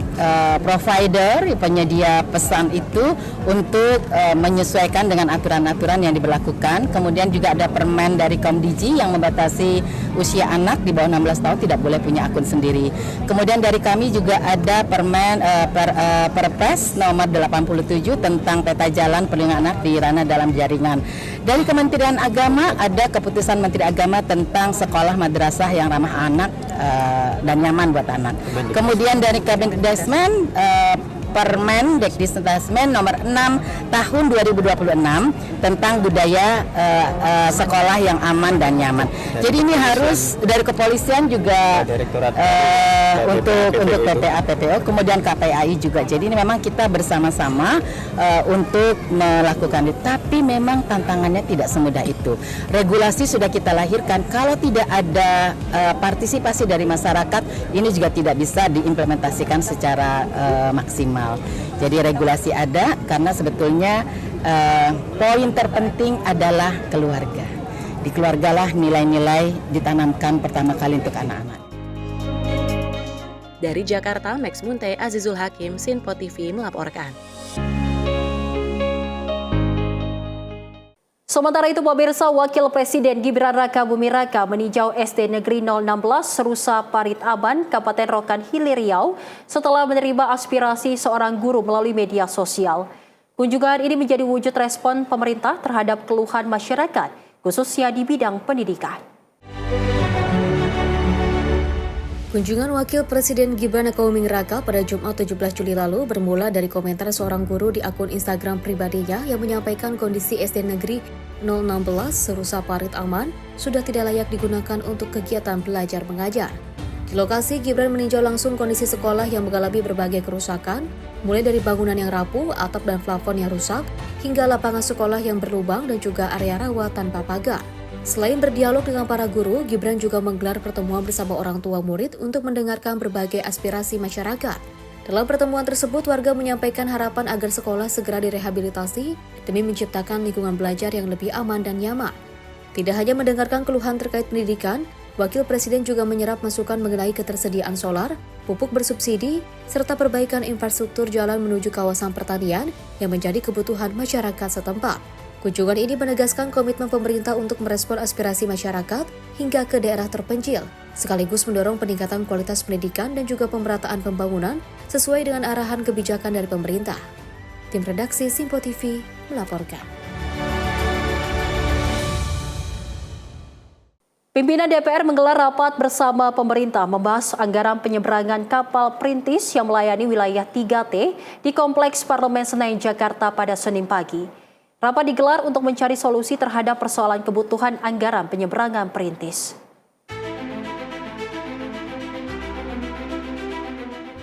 provider penyedia pesan itu untuk menyesuaikan dengan aturan-aturan yang diberlakukan. Kemudian juga ada permen dari Komdigi yang membatasi usia anak di bawah 16 tahun tidak boleh punya akun sendiri. Kemudian dari kami juga ada permen Perpres nomor 87 tentang peta jalan perlindungan anak di ranah dalam jaringan. Dari Kementerian Agama ada keputusan Menteri Agama tentang sekolah madrasah yang ramah anak dan nyaman buat anak. Kemudian dari Kabinetdesmen Permen Dekdisdasmen nomor 6 tahun 2026 tentang budaya sekolah yang aman dan nyaman. Jadi ini harus dari kepolisian juga untuk PPA PPO, kemudian KPAI juga. Jadi ini memang kita bersama-sama untuk melakukan itu. Tapi memang tantangannya tidak semudah itu. Regulasi sudah kita lahirkan, kalau tidak ada partisipasi dari masyarakat, ini juga tidak bisa diimplementasikan secara maksimal. Jadi regulasi ada karena sebetulnya poin terpenting adalah keluarga. Di keluargalah nilai-nilai ditanamkan pertama kali untuk anak-anak. Dari Jakarta, Max Munte, Azizul Hakim, Sinpo TV melaporkan. Sementara itu, pemirsa, Wakil Presiden Gibran Rakabuming Raka meninjau SD Negeri 016 Rusa Parit Aban, Kabupaten Rokan Hilir Riau setelah menerima aspirasi seorang guru melalui media sosial. Kunjungan ini menjadi wujud respon pemerintah terhadap keluhan masyarakat, khususnya di bidang pendidikan. Kunjungan Wakil Presiden Gibran Rakabuming Raka pada Jumat 17 Juli lalu bermula dari komentar seorang guru di akun Instagram pribadinya yang menyampaikan kondisi SD Negeri 016 Rusa Parit Aman sudah tidak layak digunakan untuk kegiatan belajar mengajar. Di lokasi, Gibran meninjau langsung kondisi sekolah yang mengalami berbagai kerusakan, mulai dari bangunan yang rapuh, atap dan plafon yang rusak, hingga lapangan sekolah yang berlubang dan juga area rawa tanpa pagar. Selain berdialog dengan para guru, Gibran juga menggelar pertemuan bersama orang tua murid untuk mendengarkan berbagai aspirasi masyarakat. Dalam pertemuan tersebut, warga menyampaikan harapan agar sekolah segera direhabilitasi demi menciptakan lingkungan belajar yang lebih aman dan nyaman. Tidak hanya mendengarkan keluhan terkait pendidikan, Wakil Presiden juga menyerap masukan mengenai ketersediaan solar, pupuk bersubsidi, serta perbaikan infrastruktur jalan menuju kawasan pertanian yang menjadi kebutuhan masyarakat setempat. Kunjungan ini menegaskan komitmen pemerintah untuk merespon aspirasi masyarakat hingga ke daerah terpencil, sekaligus mendorong peningkatan kualitas pendidikan dan juga pemerataan pembangunan sesuai dengan arahan kebijakan dari pemerintah. Tim redaksi Sinpo TV melaporkan. Pimpinan DPR menggelar rapat bersama pemerintah membahas anggaran penyeberangan kapal perintis yang melayani wilayah 3T di Kompleks Parlemen Senayan, Jakarta pada Senin pagi. Rapat digelar untuk mencari solusi terhadap persoalan kebutuhan anggaran penyeberangan perintis.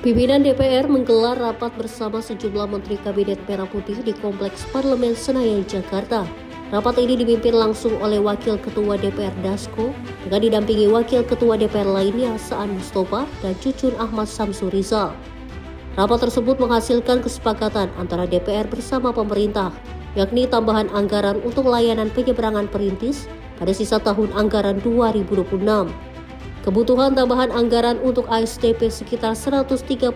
Pimpinan DPR menggelar rapat bersama sejumlah Menteri Kabinet Merah Putih di Kompleks Parlemen Senayan, Jakarta. Rapat ini dipimpin langsung oleh Wakil Ketua DPR Dasko dengan didampingi Wakil Ketua DPR lainnya Saan Mustafa dan Cucun Ahmad Samsurizal. Rapat tersebut menghasilkan kesepakatan antara DPR bersama pemerintah, yakni tambahan anggaran untuk layanan penyeberangan perintis pada sisa tahun anggaran 2026. Kebutuhan tambahan anggaran untuk ASDP sekitar 139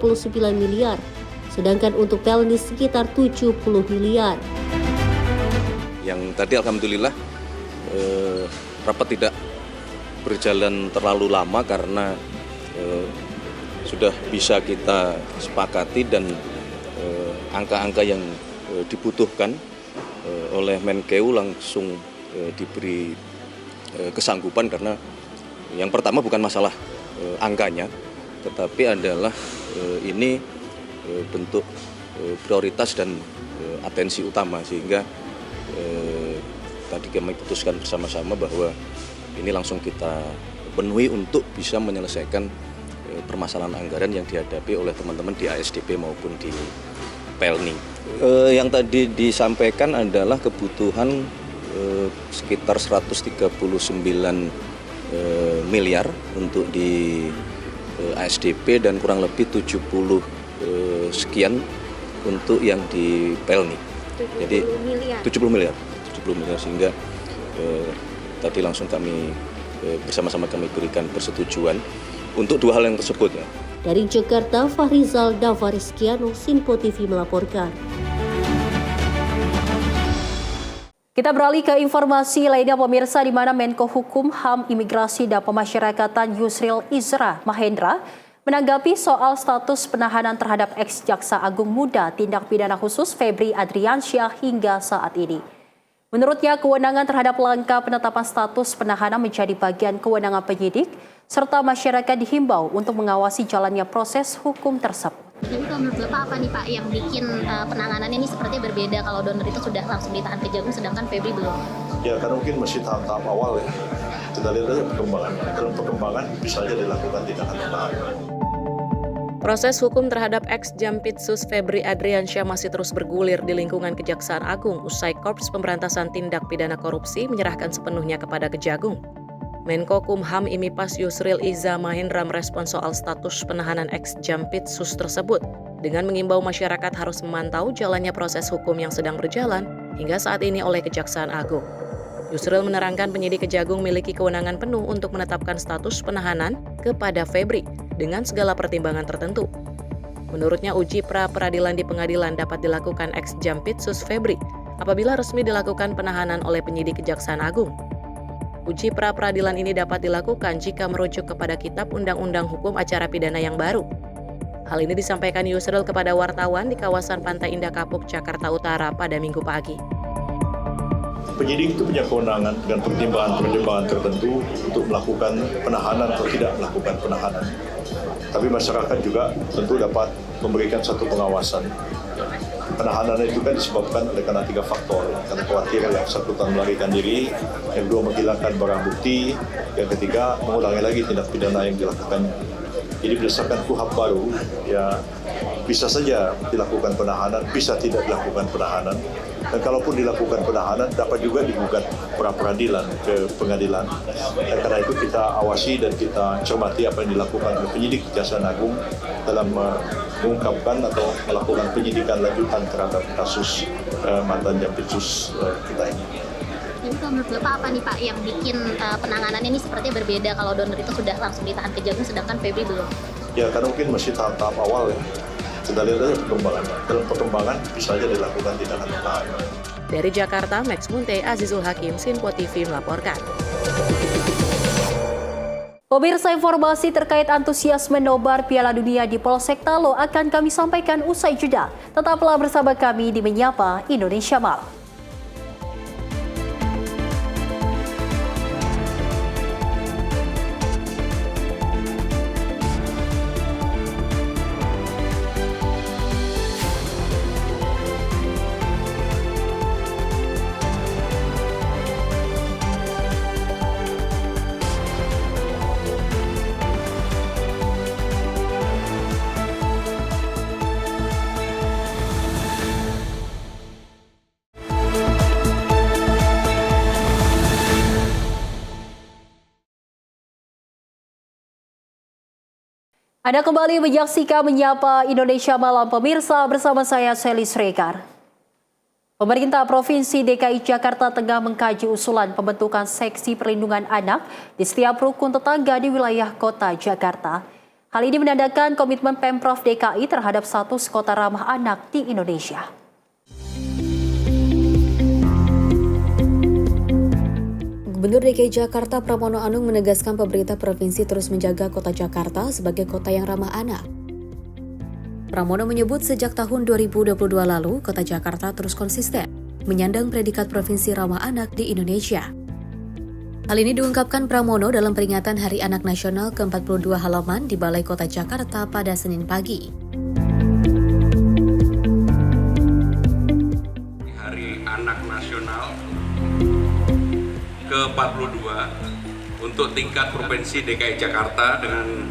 miliar, sedangkan untuk Pelnis sekitar 70 miliar. Yang tadi alhamdulillah rapat tidak berjalan terlalu lama karena sudah bisa kita sepakati dan angka-angka yang dibutuhkan oleh Menkeu langsung diberi kesanggupan karena yang pertama bukan masalah angkanya, tetapi adalah ini bentuk prioritas dan atensi utama sehingga tadi kami putuskan bersama-sama bahwa ini langsung kita penuhi untuk bisa menyelesaikan permasalahan anggaran yang dihadapi oleh teman-teman di ASDP maupun di Pelni. Yang tadi disampaikan adalah kebutuhan sekitar 139 miliar untuk di ASDP dan kurang lebih 70 sekian untuk yang di Pelni. Jadi 70 miliar sehingga tadi langsung kami bersama-sama kami berikan persetujuan untuk dua hal yang tersebut ya. Dari Jakarta, Fahrizal Davariskiano, Sinpo TV melaporkan. Kita beralih ke informasi lainnya pemirsa, di mana Menko Hukum, HAM, Imigrasi dan Pemasyarakatan Yusril Izzah Mahendra menanggapi soal status penahanan terhadap ex-Jaksa Agung Muda Tindak Pidana Khusus Febri Adriansyah hingga saat ini. Menurutnya, kewenangan terhadap langkah penetapan status penahanan menjadi bagian kewenangan penyidik, serta masyarakat dihimbau untuk mengawasi jalannya proses hukum tersebut. Jadi kalau menurut Bapak apa nih Pak yang bikin penanganannya ini sepertinya berbeda kalau donor itu sudah langsung ditahan Kejagung sedangkan Febri belum? Ya karena mungkin masih tahap-tahap awal ya. Kita lihat aja perkembangan. Dalam perkembangan bisa aja dilakukan tindakan penahanan. Proses hukum terhadap ex-Jampitsus Febri Adriansyah masih terus bergulir di lingkungan Kejaksaan Agung usai Korps Pemberantasan Tindak Pidana Korupsi menyerahkan sepenuhnya kepada Kejagung. Menko Kumham Imipas Yusril Iza Mahendra merespons soal status penahanan ex-Jampitsus tersebut dengan mengimbau masyarakat harus memantau jalannya proses hukum yang sedang berjalan hingga saat ini oleh Kejaksaan Agung. Yusril menerangkan penyidik Kejagung memiliki kewenangan penuh untuk menetapkan status penahanan kepada Febri dengan segala pertimbangan tertentu. Menurutnya uji pra-peradilan di pengadilan dapat dilakukan ex-Jampitsus Febri apabila resmi dilakukan penahanan oleh penyidik Kejaksaan Agung. Uji pra-peradilan ini dapat dilakukan jika merujuk kepada Kitab Undang-Undang Hukum Acara Pidana yang baru. Hal ini disampaikan Yusril kepada wartawan di kawasan Pantai Indah Kapuk, Jakarta Utara pada Minggu pagi. Penyidik itu punya kewenangan dengan pertimbangan-pertimbangan tertentu untuk melakukan penahanan atau tidak melakukan penahanan. Tapi masyarakat juga tentu dapat memberikan satu pengawasan. Penahanan itu kan disebabkan oleh karena 3 faktor. Karena khawatir yang bersangkutan melarikan diri, yang kedua menghilangkan barang bukti, yang ketiga mengulangi lagi tindak pidana yang dilakukan. Jadi berdasarkan KUHP baru, ya bisa saja dilakukan penahanan, bisa tidak dilakukan penahanan. Dan kalaupun dilakukan penahanan, dapat juga digugat pra-peradilan ke pengadilan. Dan karena itu kita awasi dan kita cermati apa yang dilakukan oleh penyidik Kejaksaan Agung dalam mengungkapkan atau melakukan penyidikan lanjutan terhadap kasus mantan Jampitsus kita ini. Jadi kalau menurut Bapak apa nih Pak yang bikin penanganannya ini sepertinya berbeda kalau donor itu sudah langsung ditahan Kejagung sedangkan Febri belum? Ya karena mungkin masih tahap-tahap awal ya. Kita lihat aja perkembangan. Dalam perkembangan bisa saja dilakukan tindakan penahanan. Dari Jakarta, Max Munte, Azizul Hakim, Sinpo TV melaporkan. Pemirsa, informasi terkait antusiasme nobar Piala Dunia di Polsek Talo akan kami sampaikan usai jeda. Tetaplah bersama kami di Menyapa Indonesia Malam. Anda kembali menyaksikan Menyapa Indonesia Malam, pemirsa, bersama saya Sally Srekar. Pemerintah Provinsi DKI Jakarta tengah mengkaji usulan pembentukan seksi perlindungan anak di setiap rukun tetangga di wilayah kota Jakarta. Hal ini menandakan komitmen Pemprov DKI terhadap status kota ramah anak di Indonesia. Gubernur DKI Jakarta Pramono Anung menegaskan pemerintah provinsi terus menjaga kota Jakarta sebagai kota yang ramah anak. Pramono menyebut sejak tahun 2022 lalu, kota Jakarta terus konsisten menyandang predikat provinsi ramah anak di Indonesia. Hal ini diungkapkan Pramono dalam peringatan Hari Anak Nasional ke-42 halaman di Balai Kota Jakarta pada Senin pagi. Hari Anak Nasional ke-42 untuk tingkat Provinsi DKI Jakarta dengan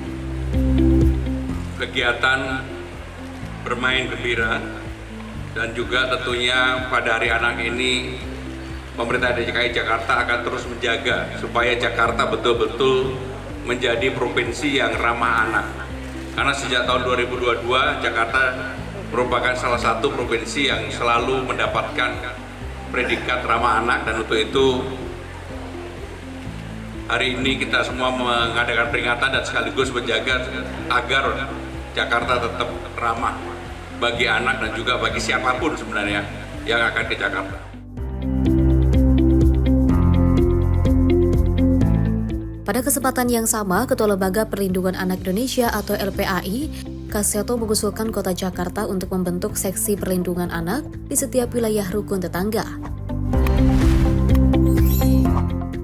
kegiatan bermain gembira, dan juga tentunya pada Hari Anak ini pemerintah DKI Jakarta akan terus menjaga supaya Jakarta betul-betul menjadi provinsi yang ramah anak. Karena sejak tahun 2022 Jakarta merupakan salah satu provinsi yang selalu mendapatkan predikat ramah anak, dan untuk itu hari ini kita semua mengadakan peringatan dan sekaligus menjaga agar Jakarta tetap ramah bagi anak dan juga bagi siapapun sebenarnya yang akan ke Jakarta. Pada kesempatan yang sama, Ketua Lembaga Perlindungan Anak Indonesia atau LPAI, Kasseto mengusulkan Kota Jakarta untuk membentuk seksi perlindungan anak di setiap wilayah rukun tetangga.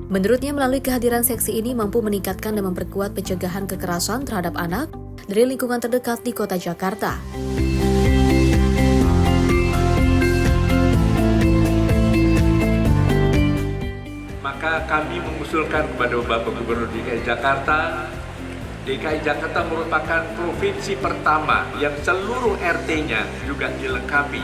Menurutnya, melalui kehadiran seksi ini mampu meningkatkan dan memperkuat pencegahan kekerasan terhadap anak dari lingkungan terdekat di kota Jakarta. Maka kami mengusulkan kepada Bapak Gubernur DKI Jakarta merupakan provinsi pertama yang seluruh RT-nya juga dilengkapi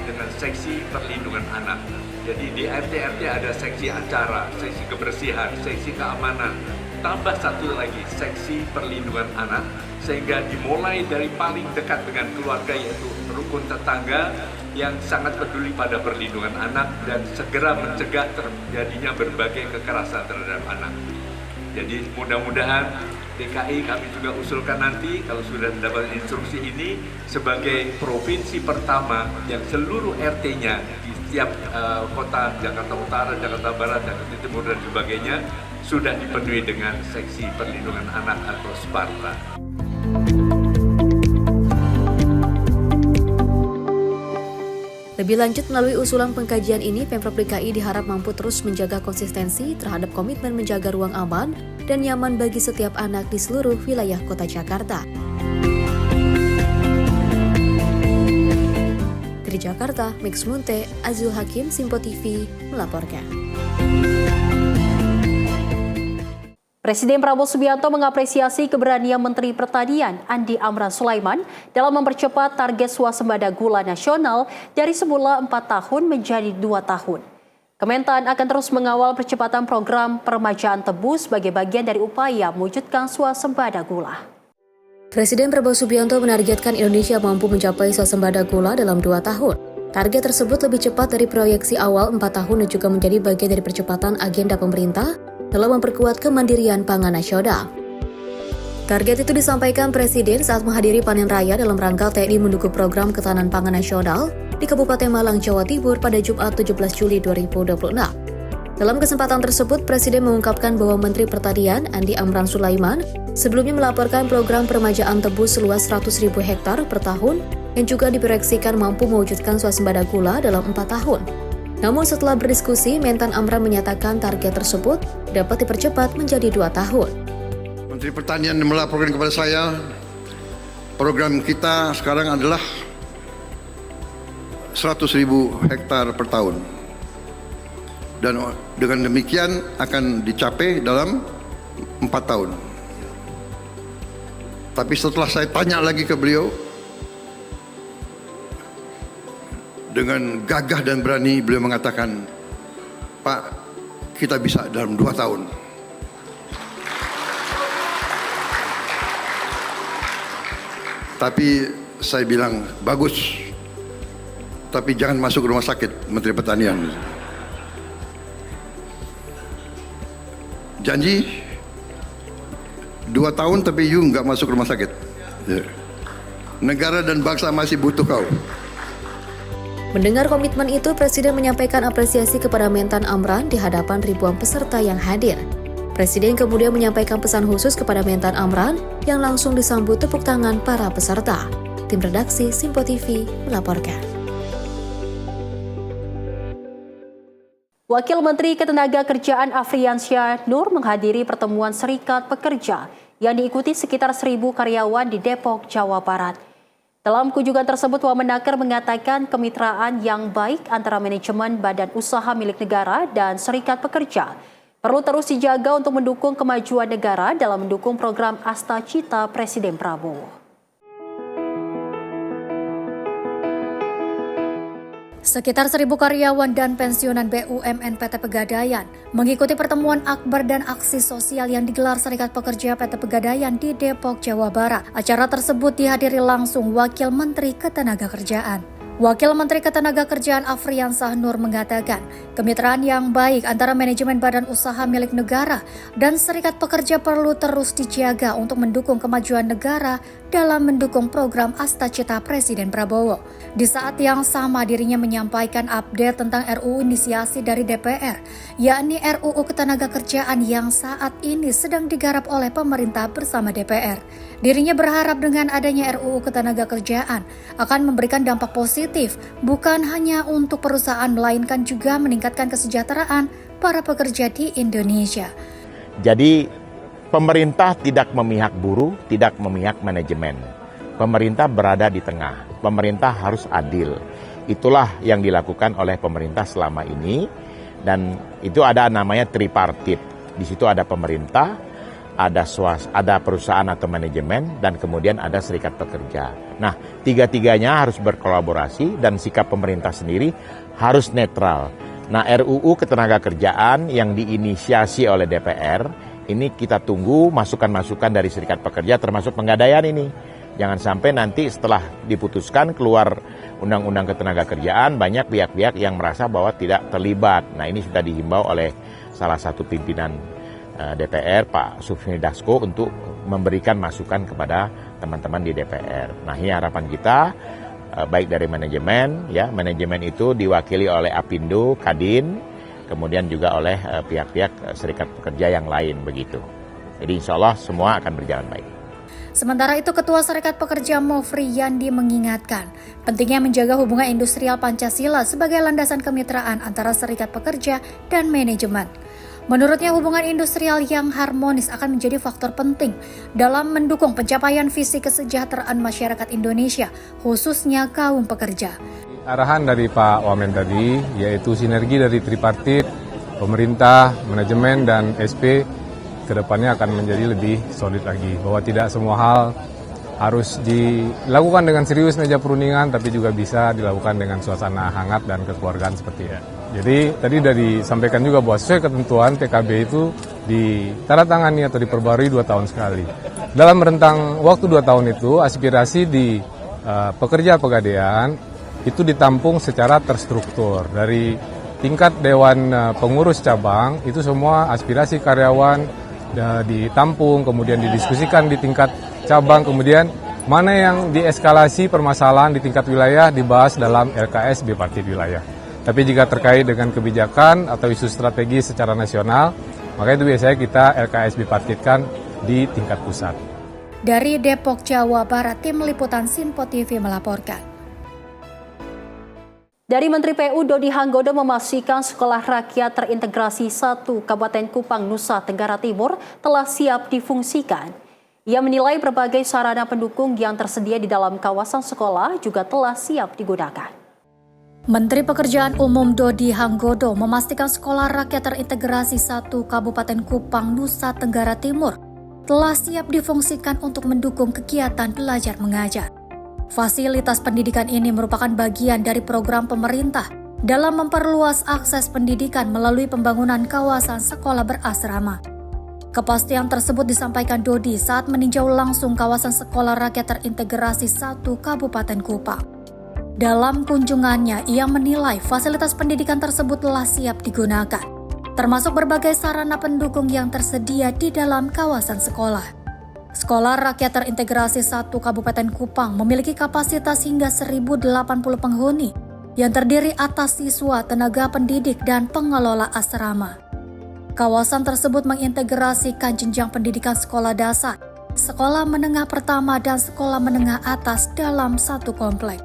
dengan seksi perlindungan anak. Jadi di RT-RT ada seksi acara, seksi kebersihan, seksi keamanan, tambah satu lagi seksi perlindungan anak, sehingga dimulai dari paling dekat dengan keluarga yaitu rukun tetangga yang sangat peduli pada perlindungan anak dan segera mencegah terjadinya berbagai kekerasan terhadap anak. Jadi mudah-mudahan DKI kami juga usulkan nanti kalau sudah mendapat instruksi ini sebagai provinsi pertama yang seluruh RT-nya di setiap kota, Jakarta Utara, Jakarta Barat, Jakarta Timur dan sebagainya sudah dipenuhi dengan seksi perlindungan anak atau Sparta. Lebih lanjut, melalui usulan pengkajian ini, Pemprov DKI diharap mampu terus menjaga konsistensi terhadap komitmen menjaga ruang aman dan nyaman bagi setiap anak di seluruh wilayah kota Jakarta. Dari Jakarta, Max Munte, Azul Hakim, Simpo TV melaporkan. Presiden Prabowo Subianto mengapresiasi keberanian Menteri Pertanian Andi Amran Sulaiman dalam mempercepat target swasembada gula nasional dari semula 4 tahun menjadi 2 tahun. Kementan akan terus mengawal percepatan program peremajaan tebu sebagai bagian dari upaya mewujudkan swasembada gula. Presiden Prabowo Subianto menargetkan Indonesia mampu mencapai swasembada gula dalam 2 tahun. Target tersebut lebih cepat dari proyeksi awal 4 tahun dan juga menjadi bagian dari percepatan agenda pemerintah dalam memperkuat kemandirian pangan nasional. Target itu disampaikan Presiden saat menghadiri panen raya dalam rangka TNI mendukung program ketahanan pangan nasional di Kabupaten Malang, Jawa Timur pada Jumat 17 Juli 2026. Dalam kesempatan tersebut, Presiden mengungkapkan bahwa Menteri Pertanian Andi Amran Sulaiman sebelumnya melaporkan program peremajaan tebu seluas 100.000 hektar per tahun yang juga diproyeksikan mampu mewujudkan swasembada gula dalam 4 tahun. Namun setelah berdiskusi, Mentan Amran menyatakan target tersebut dapat dipercepat menjadi 2 tahun. Menteri Pertanian melaporkan kepada saya, program kita sekarang adalah 100.000 hektar per tahun. Dan dengan demikian akan dicapai dalam 4 tahun. Tapi setelah saya tanya lagi ke beliau, dengan gagah dan berani beliau mengatakan, Pak, kita bisa dalam 2 tahun. Tapi saya bilang, bagus. Tapi jangan masuk rumah sakit, Menteri Pertanian. Janji 2 tahun tapi you nggak masuk rumah sakit. Negara dan bangsa masih butuh kau. Mendengar komitmen itu, Presiden menyampaikan apresiasi kepada Mentan Amran di hadapan ribuan peserta yang hadir. Presiden kemudian menyampaikan pesan khusus kepada Mentan Amran yang langsung disambut tepuk tangan para peserta. Tim redaksi Simpo TV melaporkan. Wakil Menteri Ketenagakerjaan Afriansyah Nur menghadiri pertemuan Serikat Pekerja yang diikuti sekitar 1.000 karyawan di Depok, Jawa Barat. Dalam kunjungan tersebut, Wamenaker mengatakan kemitraan yang baik antara manajemen badan usaha milik negara dan serikat pekerja perlu terus dijaga untuk mendukung kemajuan negara dalam mendukung program Asta Cita Presiden Prabowo. Sekitar 1.000 karyawan dan pensiunan BUMN PT Pegadaian mengikuti pertemuan akbar dan aksi sosial yang digelar Serikat Pekerja PT Pegadaian di Depok, Jawa Barat. Acara tersebut dihadiri langsung Wakil Menteri Ketenagakerjaan. Wakil Menteri Ketenagakerjaan Afriansyah Nur mengatakan, kemitraan yang baik antara manajemen badan usaha milik negara dan serikat pekerja perlu terus dijaga untuk mendukung kemajuan negara dalam mendukung program Asta Cita Presiden Prabowo. Di saat yang sama, dirinya menyampaikan update tentang RUU inisiasi dari DPR, yakni RUU Ketenagakerjaan yang saat ini sedang digarap oleh pemerintah bersama DPR. Dirinya berharap dengan adanya RUU Ketenagakerjaan akan memberikan dampak positif, bukan hanya untuk perusahaan melainkan juga meningkatkan kesejahteraan para pekerja di Indonesia. Jadi pemerintah tidak memihak buruh, tidak memihak manajemen. Pemerintah berada di tengah. Pemerintah harus adil. Itulah yang dilakukan oleh pemerintah selama ini, dan itu ada namanya tripartit. Di situ ada pemerintah, ada perusahaan atau manajemen, dan kemudian ada serikat pekerja. Nah, tiga-tiganya harus berkolaborasi dan sikap pemerintah sendiri harus netral. Nah, RUU Ketenagakerjaan yang diinisiasi oleh DPR, ini kita tunggu masukan-masukan dari serikat pekerja termasuk penggadaian ini. Jangan sampai nanti setelah diputuskan keluar Undang-Undang Ketenagakerjaan, banyak pihak-pihak yang merasa bahwa tidak terlibat. Nah, ini sudah dihimbau oleh salah satu pimpinan DPR, Pak Sufmi Dasko, untuk memberikan masukan kepada teman-teman di DPR. Nah, ini harapan kita, baik dari manajemen, ya, manajemen itu diwakili oleh Apindo, Kadin, kemudian juga oleh pihak-pihak serikat pekerja yang lain, begitu. Jadi insya Allah semua akan berjalan baik. Sementara itu, Ketua Serikat Pekerja Mofri Yandi mengingatkan pentingnya menjaga hubungan industrial Pancasila sebagai landasan kemitraan antara serikat pekerja dan manajemen. Menurutnya, hubungan industrial yang harmonis akan menjadi faktor penting dalam mendukung pencapaian visi kesejahteraan masyarakat Indonesia, khususnya kaum pekerja. Arahan dari Pak Wamen tadi, yaitu sinergi dari tripartit, pemerintah, manajemen, dan SP, kedepannya akan menjadi lebih solid lagi, bahwa tidak semua hal harus dilakukan dengan serius meja perundingan, tapi juga bisa dilakukan dengan suasana hangat dan kekeluargaan seperti ya. Jadi tadi sudah disampaikan juga bahwa sesuai ketentuan TKB itu ditandatangani atau diperbarui 2 tahun sekali. Dalam rentang waktu 2 tahun itu, aspirasi di pekerja pegadaian itu ditampung secara terstruktur. Dari tingkat Dewan Pengurus Cabang, itu semua aspirasi karyawan ditampung, kemudian didiskusikan di tingkat cabang, kemudian mana yang dieskalasi permasalahan di tingkat wilayah dibahas dalam LKS bipartit wilayah. Tapi jika terkait dengan kebijakan atau isu strategis secara nasional, maka itu biasanya kita LKS bipartitkan di tingkat pusat. Dari Depok, Jawa Barat, Tim Liputan Sinpo TV melaporkan. Dari Menteri PU Dodi Hanggodo memastikan Sekolah Rakyat Terintegrasi 1 Kabupaten Kupang, Nusa Tenggara Timur telah siap difungsikan. Ia menilai berbagai sarana pendukung yang tersedia di dalam kawasan sekolah juga telah siap digunakan. Menteri Pekerjaan Umum Dodi Hanggodo memastikan Sekolah Rakyat Terintegrasi 1 Kabupaten Kupang, Nusa Tenggara Timur telah siap difungsikan untuk mendukung kegiatan belajar mengajar. Fasilitas pendidikan ini merupakan bagian dari program pemerintah dalam memperluas akses pendidikan melalui pembangunan kawasan sekolah berasrama. Kepastian tersebut disampaikan Dodi saat meninjau langsung kawasan Sekolah Rakyat Terintegrasi 1 Kabupaten Kupang. Dalam kunjungannya, ia menilai fasilitas pendidikan tersebut telah siap digunakan, termasuk berbagai sarana pendukung yang tersedia di dalam kawasan sekolah. Sekolah Rakyat Terintegrasi 1 Kabupaten Kupang memiliki kapasitas hingga 1.080 penghuni yang terdiri atas siswa, tenaga pendidik, dan pengelola asrama. Kawasan tersebut mengintegrasikan jenjang pendidikan sekolah dasar, sekolah menengah pertama, dan sekolah menengah atas dalam satu komplek.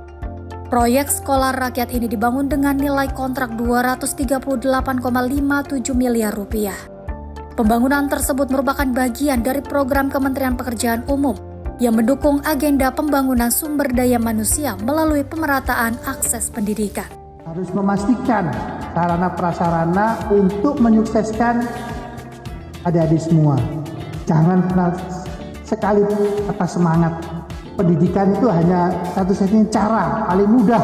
Proyek Sekolah Rakyat ini dibangun dengan nilai kontrak Rp238,57 miliar. Pembangunan tersebut merupakan bagian dari program Kementerian Pekerjaan Umum yang mendukung agenda pembangunan sumber daya manusia melalui pemerataan akses pendidikan. Harus memastikan sarana prasarana untuk menyukseskan adik-adik semua. Jangan pernah sekali kata semangat. Pendidikan itu hanya satu-satunya cara paling mudah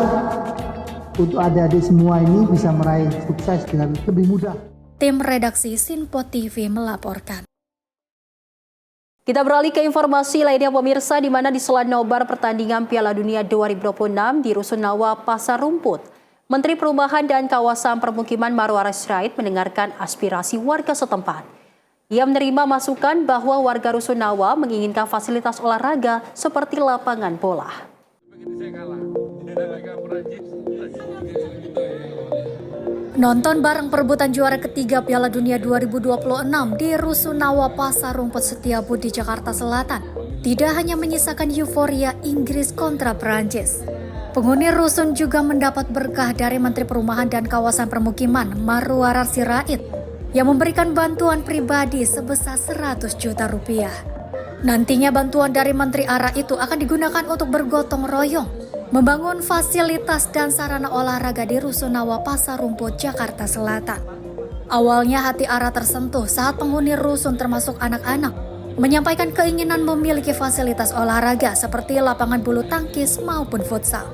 untuk adik-adik semua ini bisa meraih sukses dengan lebih mudah. Tim redaksi Sinpo TV melaporkan. Kita beralih ke informasi lainnya pemirsa, di mana di sela nobar pertandingan Piala Dunia 2026 di Rusunawa, Pasar Rumput, Menteri Perumahan dan Kawasan Permukiman Marwarar Sirait mendengarkan aspirasi warga setempat. Ia menerima masukan bahwa warga Rusunawa menginginkan fasilitas olahraga seperti lapangan bola. Nonton bareng perebutan juara ketiga Piala Dunia 2026 di Rusunawa Pasar Rumput Setiabudi, Jakarta Selatan tidak hanya menyisakan euforia Inggris kontra Prancis. Penghuni rusun juga mendapat berkah dari Menteri Perumahan dan Kawasan Permukiman Marwarar Sirait. yang memberikan bantuan pribadi sebesar 100 juta rupiah. Nantinya bantuan dari Menteri ARA itu akan digunakan untuk bergotong royong, membangun fasilitas dan sarana olahraga di Rusunawa Pasar Rumput, Jakarta Selatan. Awalnya hati ARA tersentuh saat penghuni rusun termasuk anak-anak menyampaikan keinginan memiliki fasilitas olahraga seperti lapangan bulu tangkis maupun futsal.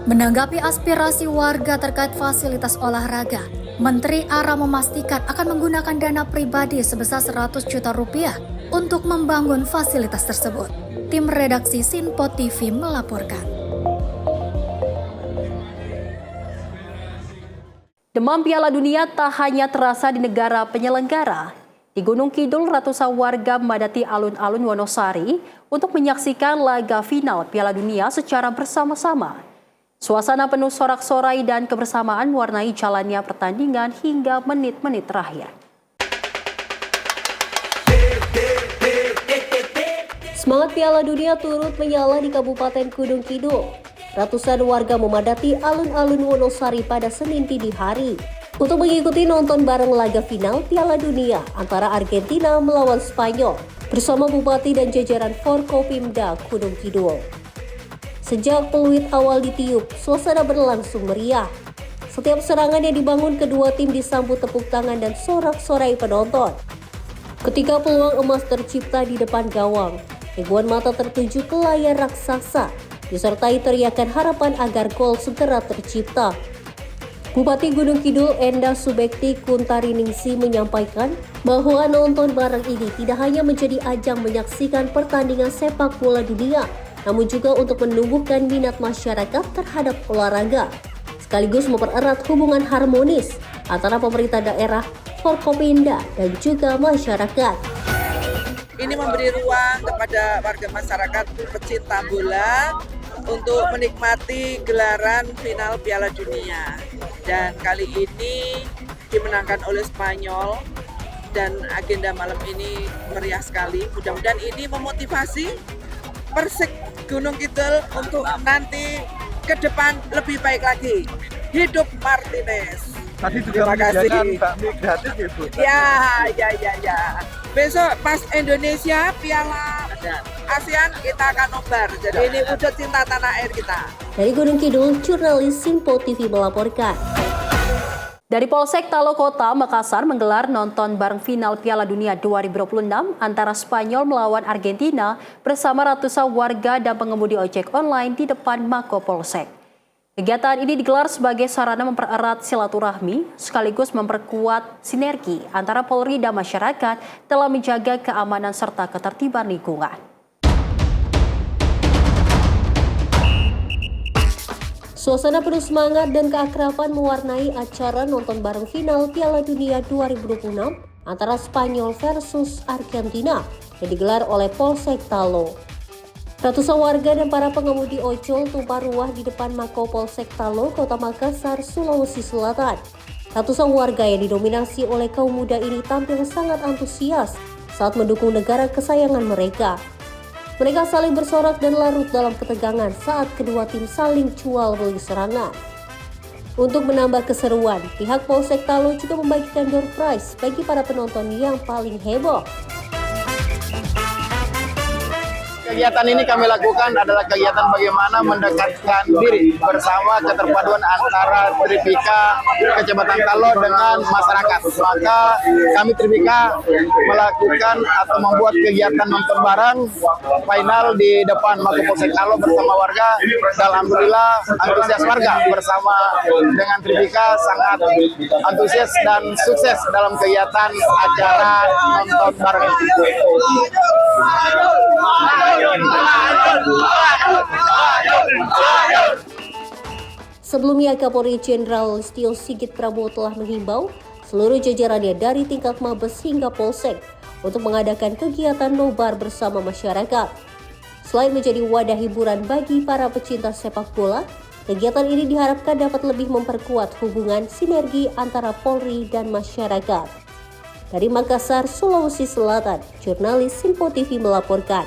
Menanggapi aspirasi warga terkait fasilitas olahraga, Menteri ARA memastikan akan menggunakan dana pribadi sebesar 100 juta rupiah untuk membangun fasilitas tersebut. Tim redaksi Sinpo TV melaporkan. Demam Piala Dunia tak hanya terasa di negara penyelenggara. Di Gunung Kidul, ratusan warga memadati alun-alun Wonosari untuk menyaksikan laga final Piala Dunia secara bersama-sama. Suasana penuh sorak-sorai dan kebersamaan mewarnai jalannya pertandingan hingga menit-menit terakhir. Semangat Piala Dunia turut menyala di Kabupaten Gunung Kidul. Ratusan warga memadati alun-alun Wonosari pada Senin dini hari untuk mengikuti nonton bareng laga final Piala Dunia antara Argentina melawan Spanyol bersama Bupati dan jajaran Forkopimda Gunung Kidul. Sejak peluit awal ditiup, suasana berlangsung meriah. Setiap serangan yang dibangun kedua tim disambut tepuk tangan dan sorak-sorai penonton. Ketika peluang emas tercipta di depan gawang, ribuan mata tertuju ke layar raksasa, disertai teriakan harapan agar gol segera tercipta. Bupati Gunung Kidul Endah Subekti Kuntariningsi menyampaikan bahwa nonton bareng ini tidak hanya menjadi ajang menyaksikan pertandingan sepak bola dunia, namun juga untuk menumbuhkan minat masyarakat terhadap olahraga, sekaligus mempererat hubungan harmonis antara pemerintah daerah, Forkopimda, dan juga masyarakat. Ini memberi ruang kepada warga masyarakat pecinta bola untuk menikmati gelaran final Piala Dunia. Dan kali ini dimenangkan oleh Spanyol dan agenda malam ini meriah sekali. Mudah-mudahan ini memotivasi Persik Gunung Kidul untuk nanti ke depan lebih baik lagi. Hidup Martinez. Tadi juga menyediakan bakmi gratis ya, Bu? Ya. Besok pas Indonesia Piala ASEAN kita akan nobar. Jadi ini wujud cinta tanah air kita. Dari Gunung Kidul, jurnalis Sinpo TV melaporkan. Dari Polsek Talo Kota, Makassar menggelar nonton bareng final Piala Dunia 2026 antara Spanyol melawan Argentina bersama ratusan warga dan pengemudi ojek online di depan Mako Polsek. Kegiatan ini digelar sebagai sarana mempererat silaturahmi sekaligus memperkuat sinergi antara Polri dan masyarakat dalam menjaga keamanan serta ketertiban lingkungan. Suasana penuh semangat dan keakraban mewarnai acara nonton bareng final Piala Dunia 2026 antara Spanyol versus Argentina yang digelar oleh Polsek Talo. Ratusan warga dan para pengemudi ojol tumpah ruah di depan Mako Polsek Talo, Kota Makassar, Sulawesi Selatan. Ratusan warga yang didominasi oleh kaum muda ini tampil sangat antusias saat mendukung negara kesayangan mereka. Mereka saling bersorak dan larut dalam ketegangan saat kedua tim saling jual beli serangan. Untuk menambah keseruan, pihak Polsek Talo juga membagikan door prize bagi para penonton yang paling heboh. Kegiatan ini kami lakukan adalah kegiatan bagaimana mendekatkan diri bersama keterpaduan antara Tripika Kecamatan Talo dengan masyarakat. Maka kami Tripika melakukan atau membuat kegiatan nonton bareng final di depan Mako Polsek Talo bersama warga. Dan alhamdulillah antusias warga bersama dengan Tripika sangat antusias dan sukses dalam kegiatan acara nonton bareng. Sebelumnya, Kapolri Jenderal Listio Sigit Prabowo telah menghimbau seluruh jajarannya dari tingkat Mabes hingga Polsek untuk mengadakan kegiatan nobar bersama masyarakat. Selain menjadi wadah hiburan bagi para pecinta sepak bola, kegiatan ini diharapkan dapat lebih memperkuat hubungan sinergi antara Polri dan masyarakat. Dari Makassar, Sulawesi Selatan, jurnalis Sinpo TV melaporkan.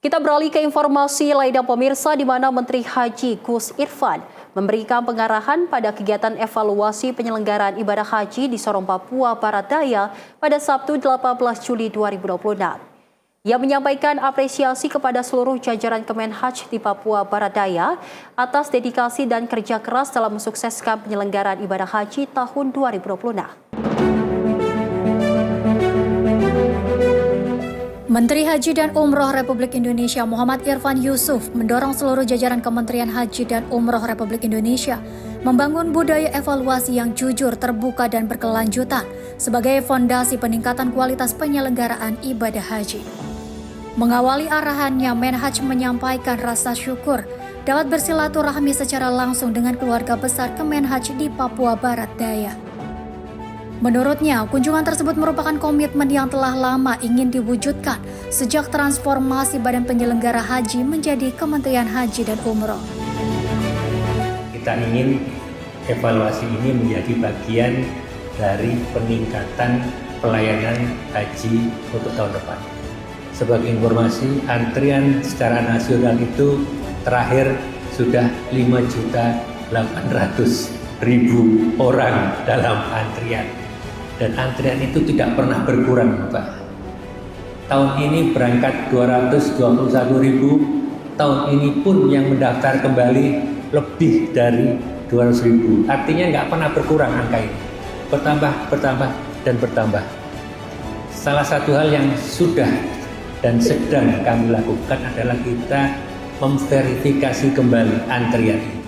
Kita beralih ke informasi lainnya pemirsa, di mana Menteri Haji Gus Irfan memberikan pengarahan pada kegiatan evaluasi penyelenggaraan ibadah haji di Sorong, Papua Barat Daya pada Sabtu 18 Juli 2026. Ia menyampaikan apresiasi kepada seluruh jajaran Kemenhaj di Papua Barat Daya atas dedikasi dan kerja keras dalam mensukseskan penyelenggaraan ibadah haji tahun 2026. Menteri Haji dan Umroh Republik Indonesia Muhammad Irfan Yusuf mendorong seluruh jajaran Kementerian Haji dan Umroh Republik Indonesia membangun budaya evaluasi yang jujur, terbuka, dan berkelanjutan sebagai fondasi peningkatan kualitas penyelenggaraan ibadah haji. Mengawali arahannya, Menhaj menyampaikan rasa syukur dapat bersilaturahmi secara langsung dengan keluarga besar Kemenhaj di Papua Barat Daya. Menurutnya, kunjungan tersebut merupakan komitmen yang telah lama ingin diwujudkan sejak transformasi Badan Penyelenggara Haji menjadi Kementerian Haji dan Umroh. Kita ingin evaluasi ini menjadi bagian dari peningkatan pelayanan haji untuk tahun depan. Sebagai informasi, antrian secara nasional itu terakhir sudah 5.800.000 orang dalam antrian. Dan antrian itu tidak pernah berkurang, Pak. Tahun ini berangkat 221.000, tahun ini pun yang mendaftar kembali lebih dari 200.000. Artinya nggak pernah berkurang angka ini. Bertambah, dan bertambah. Salah satu hal yang sudah dan sedang kami lakukan adalah kita memverifikasi kembali antrian ini.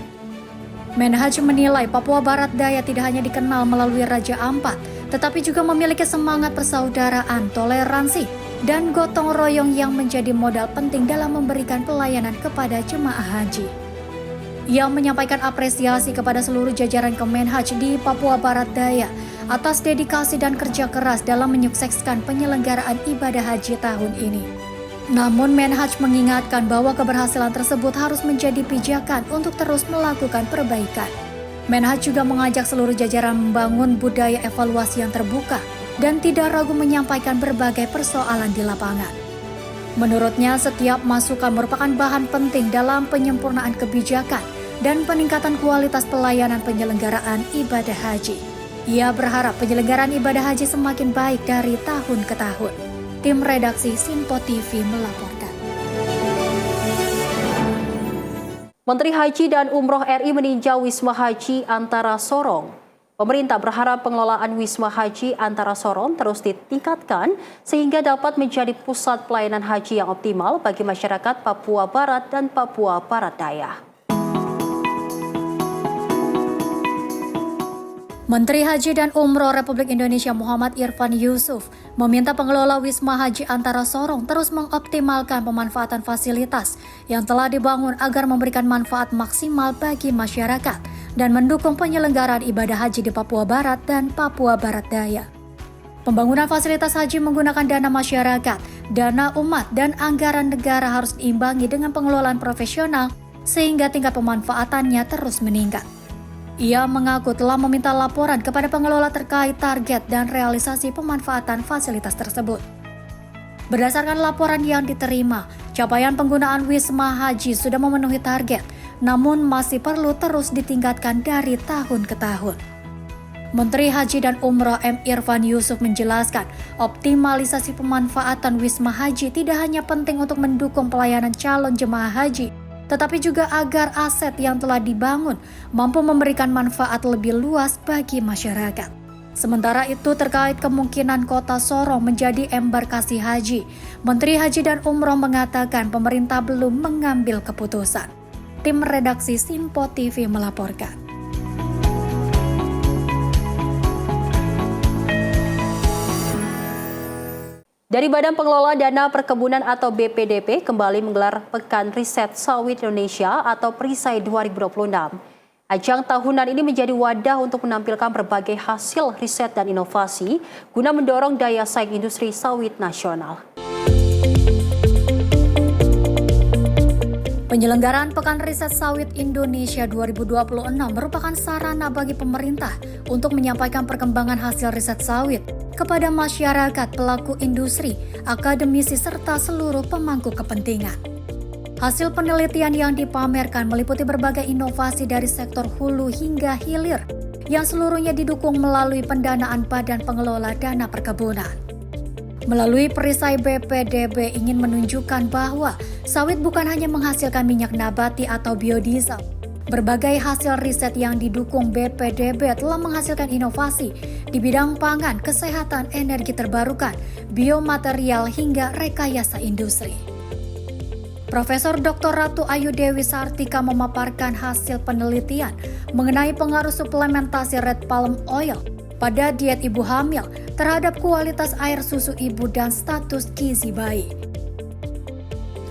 Menhaj menilai Papua Barat Daya tidak hanya dikenal melalui Raja Ampat, tetapi juga memiliki semangat persaudaraan, toleransi, dan gotong royong yang menjadi modal penting dalam memberikan pelayanan kepada jemaah haji. Ia menyampaikan apresiasi kepada seluruh jajaran Kemenhaj di Papua Barat Daya atas dedikasi dan kerja keras dalam menyukseskan penyelenggaraan ibadah haji tahun ini. Namun Menhaj mengingatkan bahwa keberhasilan tersebut harus menjadi pijakan untuk terus melakukan perbaikan. Menhaj juga mengajak seluruh jajaran membangun budaya evaluasi yang terbuka dan tidak ragu menyampaikan berbagai persoalan di lapangan. Menurutnya, setiap masukan merupakan bahan penting dalam penyempurnaan kebijakan dan peningkatan kualitas pelayanan penyelenggaraan ibadah haji. Ia berharap penyelenggaraan ibadah haji semakin baik dari tahun ke tahun. Tim redaksi Sinpo TV melaporkan. Menteri Haji dan Umroh RI meninjau Wisma Haji Antara Sorong. Pemerintah berharap pengelolaan Wisma Haji Antara Sorong terus ditingkatkan sehingga dapat menjadi pusat pelayanan haji yang optimal bagi masyarakat Papua Barat dan Papua Barat Daya. Menteri Haji dan Umroh Republik Indonesia Muhammad Irfan Yusuf meminta pengelola Wisma Haji Antara Sorong terus mengoptimalkan pemanfaatan fasilitas yang telah dibangun agar memberikan manfaat maksimal bagi masyarakat dan mendukung penyelenggaraan ibadah haji di Papua Barat dan Papua Barat Daya. Pembangunan fasilitas haji menggunakan dana masyarakat, dana umat, dan anggaran negara harus diimbangi dengan pengelolaan profesional sehingga tingkat pemanfaatannya terus meningkat. Ia mengaku telah meminta laporan kepada pengelola terkait target dan realisasi pemanfaatan fasilitas tersebut. Berdasarkan laporan yang diterima, capaian penggunaan Wisma Haji sudah memenuhi target, namun masih perlu terus ditingkatkan dari tahun ke tahun. Menteri Haji dan Umroh M. Irfan Yusuf menjelaskan, optimalisasi pemanfaatan Wisma Haji tidak hanya penting untuk mendukung pelayanan calon jemaah haji, tetapi juga agar aset yang telah dibangun mampu memberikan manfaat lebih luas bagi masyarakat. Sementara itu terkait kemungkinan kota Sorong menjadi embarkasi haji, Menteri Haji dan Umroh mengatakan pemerintah belum mengambil keputusan. Tim redaksi Sinpo TV melaporkan. Dari Badan Pengelola Dana Perkebunan atau BPDP kembali menggelar Pekan Riset Sawit Indonesia atau Perisai 2026. Ajang tahunan ini menjadi wadah untuk menampilkan berbagai hasil riset dan inovasi guna mendorong daya saing industri sawit nasional. Penyelenggaraan Pekan Riset Sawit Indonesia 2026 merupakan sarana bagi pemerintah untuk menyampaikan perkembangan hasil riset sawit, kepada masyarakat, pelaku industri, akademisi, serta seluruh pemangku kepentingan. Hasil penelitian yang dipamerkan meliputi berbagai inovasi dari sektor hulu hingga hilir, yang seluruhnya didukung melalui pendanaan Badan Pengelola Dana Perkebunan. Melalui perisai BPDB ingin menunjukkan bahwa sawit bukan hanya menghasilkan minyak nabati atau biodiesel. Berbagai hasil riset yang didukung BPDB telah menghasilkan inovasi di bidang pangan, kesehatan, energi terbarukan, biomaterial, hingga rekayasa industri. Profesor Dr. Ratu Ayu Dewi Sartika memaparkan hasil penelitian mengenai pengaruh suplementasi red palm oil pada diet ibu hamil terhadap kualitas air susu ibu dan status gizi bayi.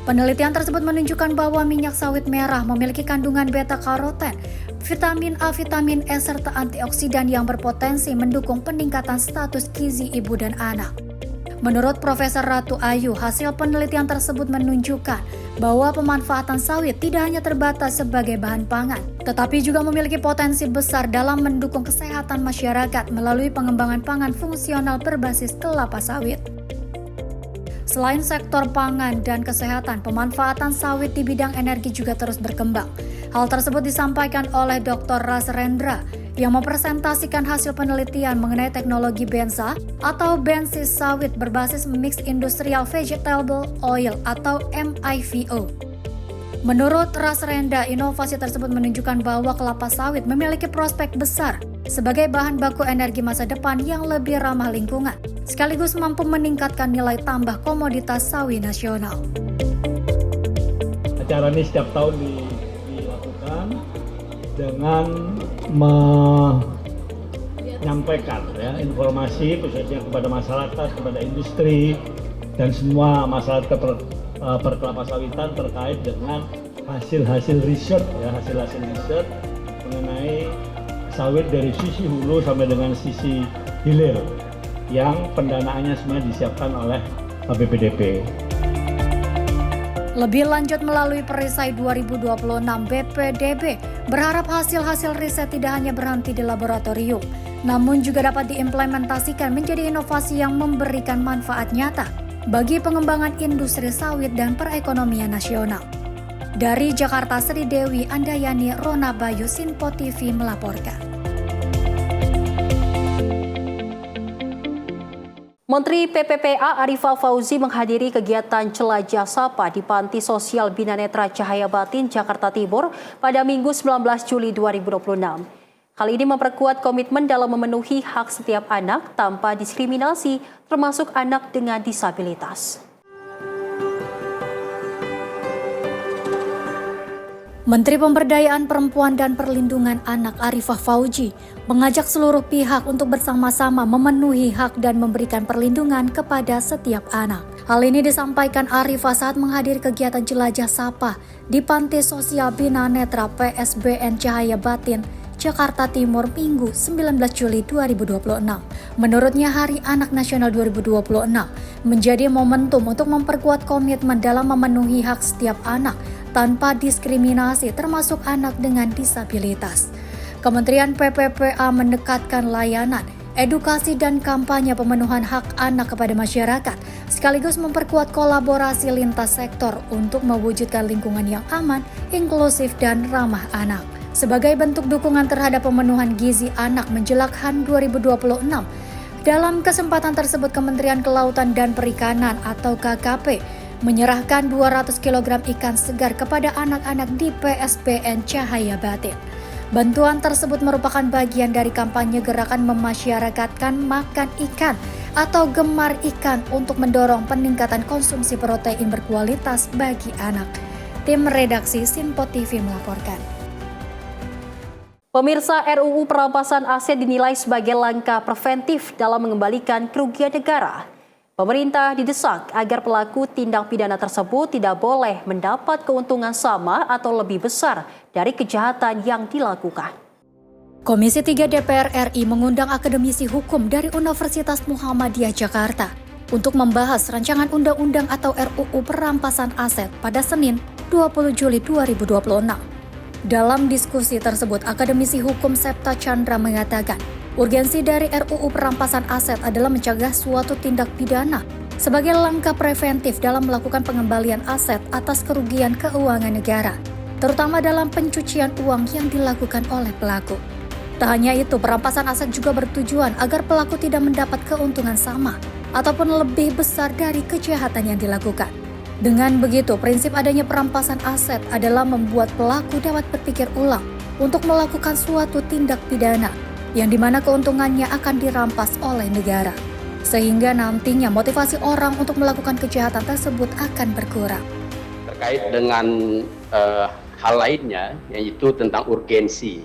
Penelitian tersebut menunjukkan bahwa minyak sawit merah memiliki kandungan beta-karoten, vitamin A, vitamin E, serta antioksidan yang berpotensi mendukung peningkatan status gizi ibu dan anak. Menurut Profesor Ratu Ayu, hasil penelitian tersebut menunjukkan bahwa pemanfaatan sawit tidak hanya terbatas sebagai bahan pangan, tetapi juga memiliki potensi besar dalam mendukung kesehatan masyarakat melalui pengembangan pangan fungsional berbasis kelapa sawit. Selain sektor pangan dan kesehatan, pemanfaatan sawit di bidang energi juga terus berkembang. Hal tersebut disampaikan oleh Dr. Rasrendra yang mempresentasikan hasil penelitian mengenai teknologi bensa atau bensis sawit berbasis Mixed Industrial Vegetable Oil atau MIVO. Menurut Rasrendra, inovasi tersebut menunjukkan bahwa kelapa sawit memiliki prospek besar sebagai bahan baku energi masa depan yang lebih ramah lingkungan, sekaligus mampu meningkatkan nilai tambah komoditas sawit nasional. Acara ini setiap tahun dilakukan dengan menyampaikan informasi khususnya kepada masyarakat, kepada industri, dan semua masyarakat perkelapa sawitan terkait dengan hasil-hasil riset mengenai sawit dari sisi hulu sampai dengan sisi hilir yang pendanaannya semua disiapkan oleh BPDB. Lebih lanjut, melalui perisai 2026, BPDB berharap hasil-hasil riset tidak hanya berhenti di laboratorium, namun juga dapat diimplementasikan menjadi inovasi yang memberikan manfaat nyata bagi pengembangan industri sawit dan perekonomian nasional. Dari Jakarta, Sri Dewi Andayani, Rona Bayu, Sinpo TV melaporkan. Menteri PPPA Arifah Fauzi menghadiri kegiatan Jelajah Sapa di Panti Sosial Bina Netra Cahaya Batin, Jakarta Timur pada Minggu 19 Juli 2026. Hal ini memperkuat komitmen dalam memenuhi hak setiap anak tanpa diskriminasi, termasuk anak dengan disabilitas. Menteri Pemberdayaan Perempuan dan Perlindungan Anak Arifah Fauzi mengajak seluruh pihak untuk bersama-sama memenuhi hak dan memberikan perlindungan kepada setiap anak. Hal ini disampaikan Arifah saat menghadiri kegiatan Jelajah Sapa di Panti Sosial Bina Netra PSBN Cahaya Batin, Jakarta Timur, Minggu 19 Juli 2026. Menurutnya, Hari Anak Nasional 2026 menjadi momentum untuk memperkuat komitmen dalam memenuhi hak setiap anak tanpa diskriminasi, termasuk anak dengan disabilitas. Kementerian PPPA mendekatkan layanan, edukasi dan kampanye pemenuhan hak anak kepada masyarakat, sekaligus memperkuat kolaborasi lintas sektor untuk mewujudkan lingkungan yang aman, inklusif dan ramah anak. Sebagai bentuk dukungan terhadap pemenuhan gizi anak menjelang HAN 2026, dalam kesempatan tersebut Kementerian Kelautan dan Perikanan atau KKP menyerahkan 200 kg ikan segar kepada anak-anak di PSBN Cahaya Batin. Bantuan tersebut merupakan bagian dari kampanye gerakan memasyarakatkan makan ikan atau gemar ikan untuk mendorong peningkatan konsumsi protein berkualitas bagi anak. Tim redaksi Sinpo TV melaporkan. Pemirsa, RUU perampasan aset dinilai sebagai langkah preventif dalam mengembalikan kerugian negara. Pemerintah didesak agar pelaku tindak pidana tersebut tidak boleh mendapat keuntungan sama atau lebih besar dari kejahatan yang dilakukan. Komisi 3 DPR RI mengundang akademisi hukum dari Universitas Muhammadiyah Jakarta untuk membahas rancangan undang-undang atau RUU perampasan aset pada Senin 20 Juli 2026. Dalam diskusi tersebut, akademisi hukum Septa Chandra mengatakan, Urgensi dari RUU perampasan aset adalah mencegah suatu tindak pidana sebagai langkah preventif dalam melakukan pengembalian aset atas kerugian keuangan negara, terutama dalam pencucian uang yang dilakukan oleh pelaku. Tak hanya itu, perampasan aset juga bertujuan agar pelaku tidak mendapat keuntungan sama ataupun lebih besar dari kejahatan yang dilakukan. Dengan begitu, prinsip adanya perampasan aset adalah membuat pelaku dapat berpikir ulang untuk melakukan suatu tindak pidana yang dimana keuntungannya akan dirampas oleh negara. Sehingga nantinya motivasi orang untuk melakukan kejahatan tersebut akan berkurang. Terkait dengan hal lainnya, yaitu tentang urgensi.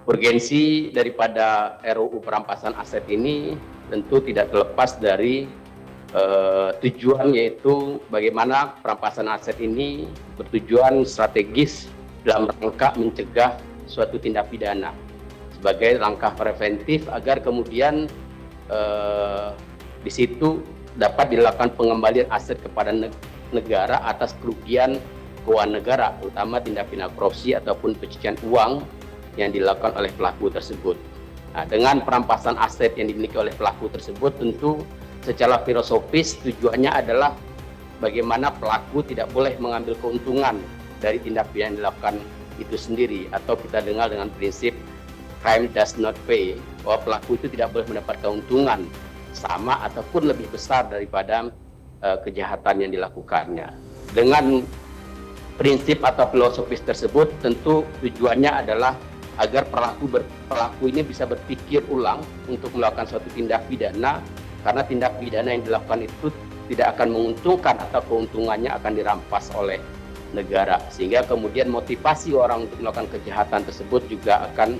Urgensi daripada RUU perampasan aset ini tentu tidak terlepas dari tujuan, yaitu bagaimana perampasan aset ini bertujuan strategis dalam rangka mencegah suatu tindak pidana sebagai langkah preventif agar kemudian di situ dapat dilakukan pengembalian aset kepada negara atas kerugian keuangan negara, terutama tindak pidana korupsi ataupun pencucian uang yang dilakukan oleh pelaku tersebut. Nah, dengan perampasan aset yang dimiliki oleh pelaku tersebut, tentu secara filosofis tujuannya adalah bagaimana pelaku tidak boleh mengambil keuntungan dari tindak pidana yang dilakukan itu sendiri, atau kita dengar dengan prinsip crime does not pay, bahwa pelaku itu tidak boleh mendapat keuntungan sama ataupun lebih besar daripada kejahatan yang dilakukannya. Dengan prinsip atau filosofis tersebut, tentu tujuannya adalah agar pelaku ini bisa berpikir ulang untuk melakukan suatu tindak pidana, karena tindak pidana yang dilakukan itu tidak akan menguntungkan atau keuntungannya akan dirampas oleh negara, sehingga kemudian motivasi orang untuk melakukan kejahatan tersebut juga akan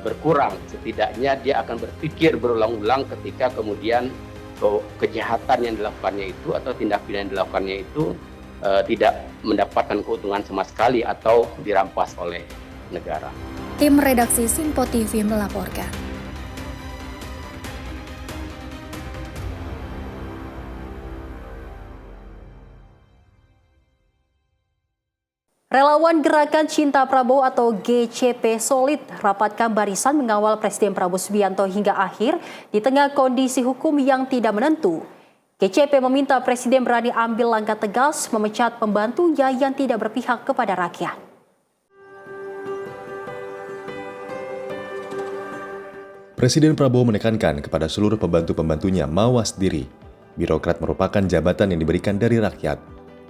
berkurang. Setidaknya dia akan berpikir berulang-ulang ketika kemudian kejahatan yang dilakukannya itu atau tindak pidana yang dilakukannya itu tidak mendapatkan keuntungan sama sekali atau dirampas oleh negara. Tim redaksi Sinpo TV melaporkan. Relawan Gerakan Cinta Prabowo atau GCP solid rapatkan barisan mengawal Presiden Prabowo Subianto hingga akhir di tengah kondisi hukum yang tidak menentu. GCP meminta Presiden berani ambil langkah tegas memecat pembantunya yang tidak berpihak kepada rakyat. Presiden Prabowo menekankan kepada seluruh pembantu-pembantunya mawas diri. Birokrat merupakan jabatan yang diberikan dari rakyat.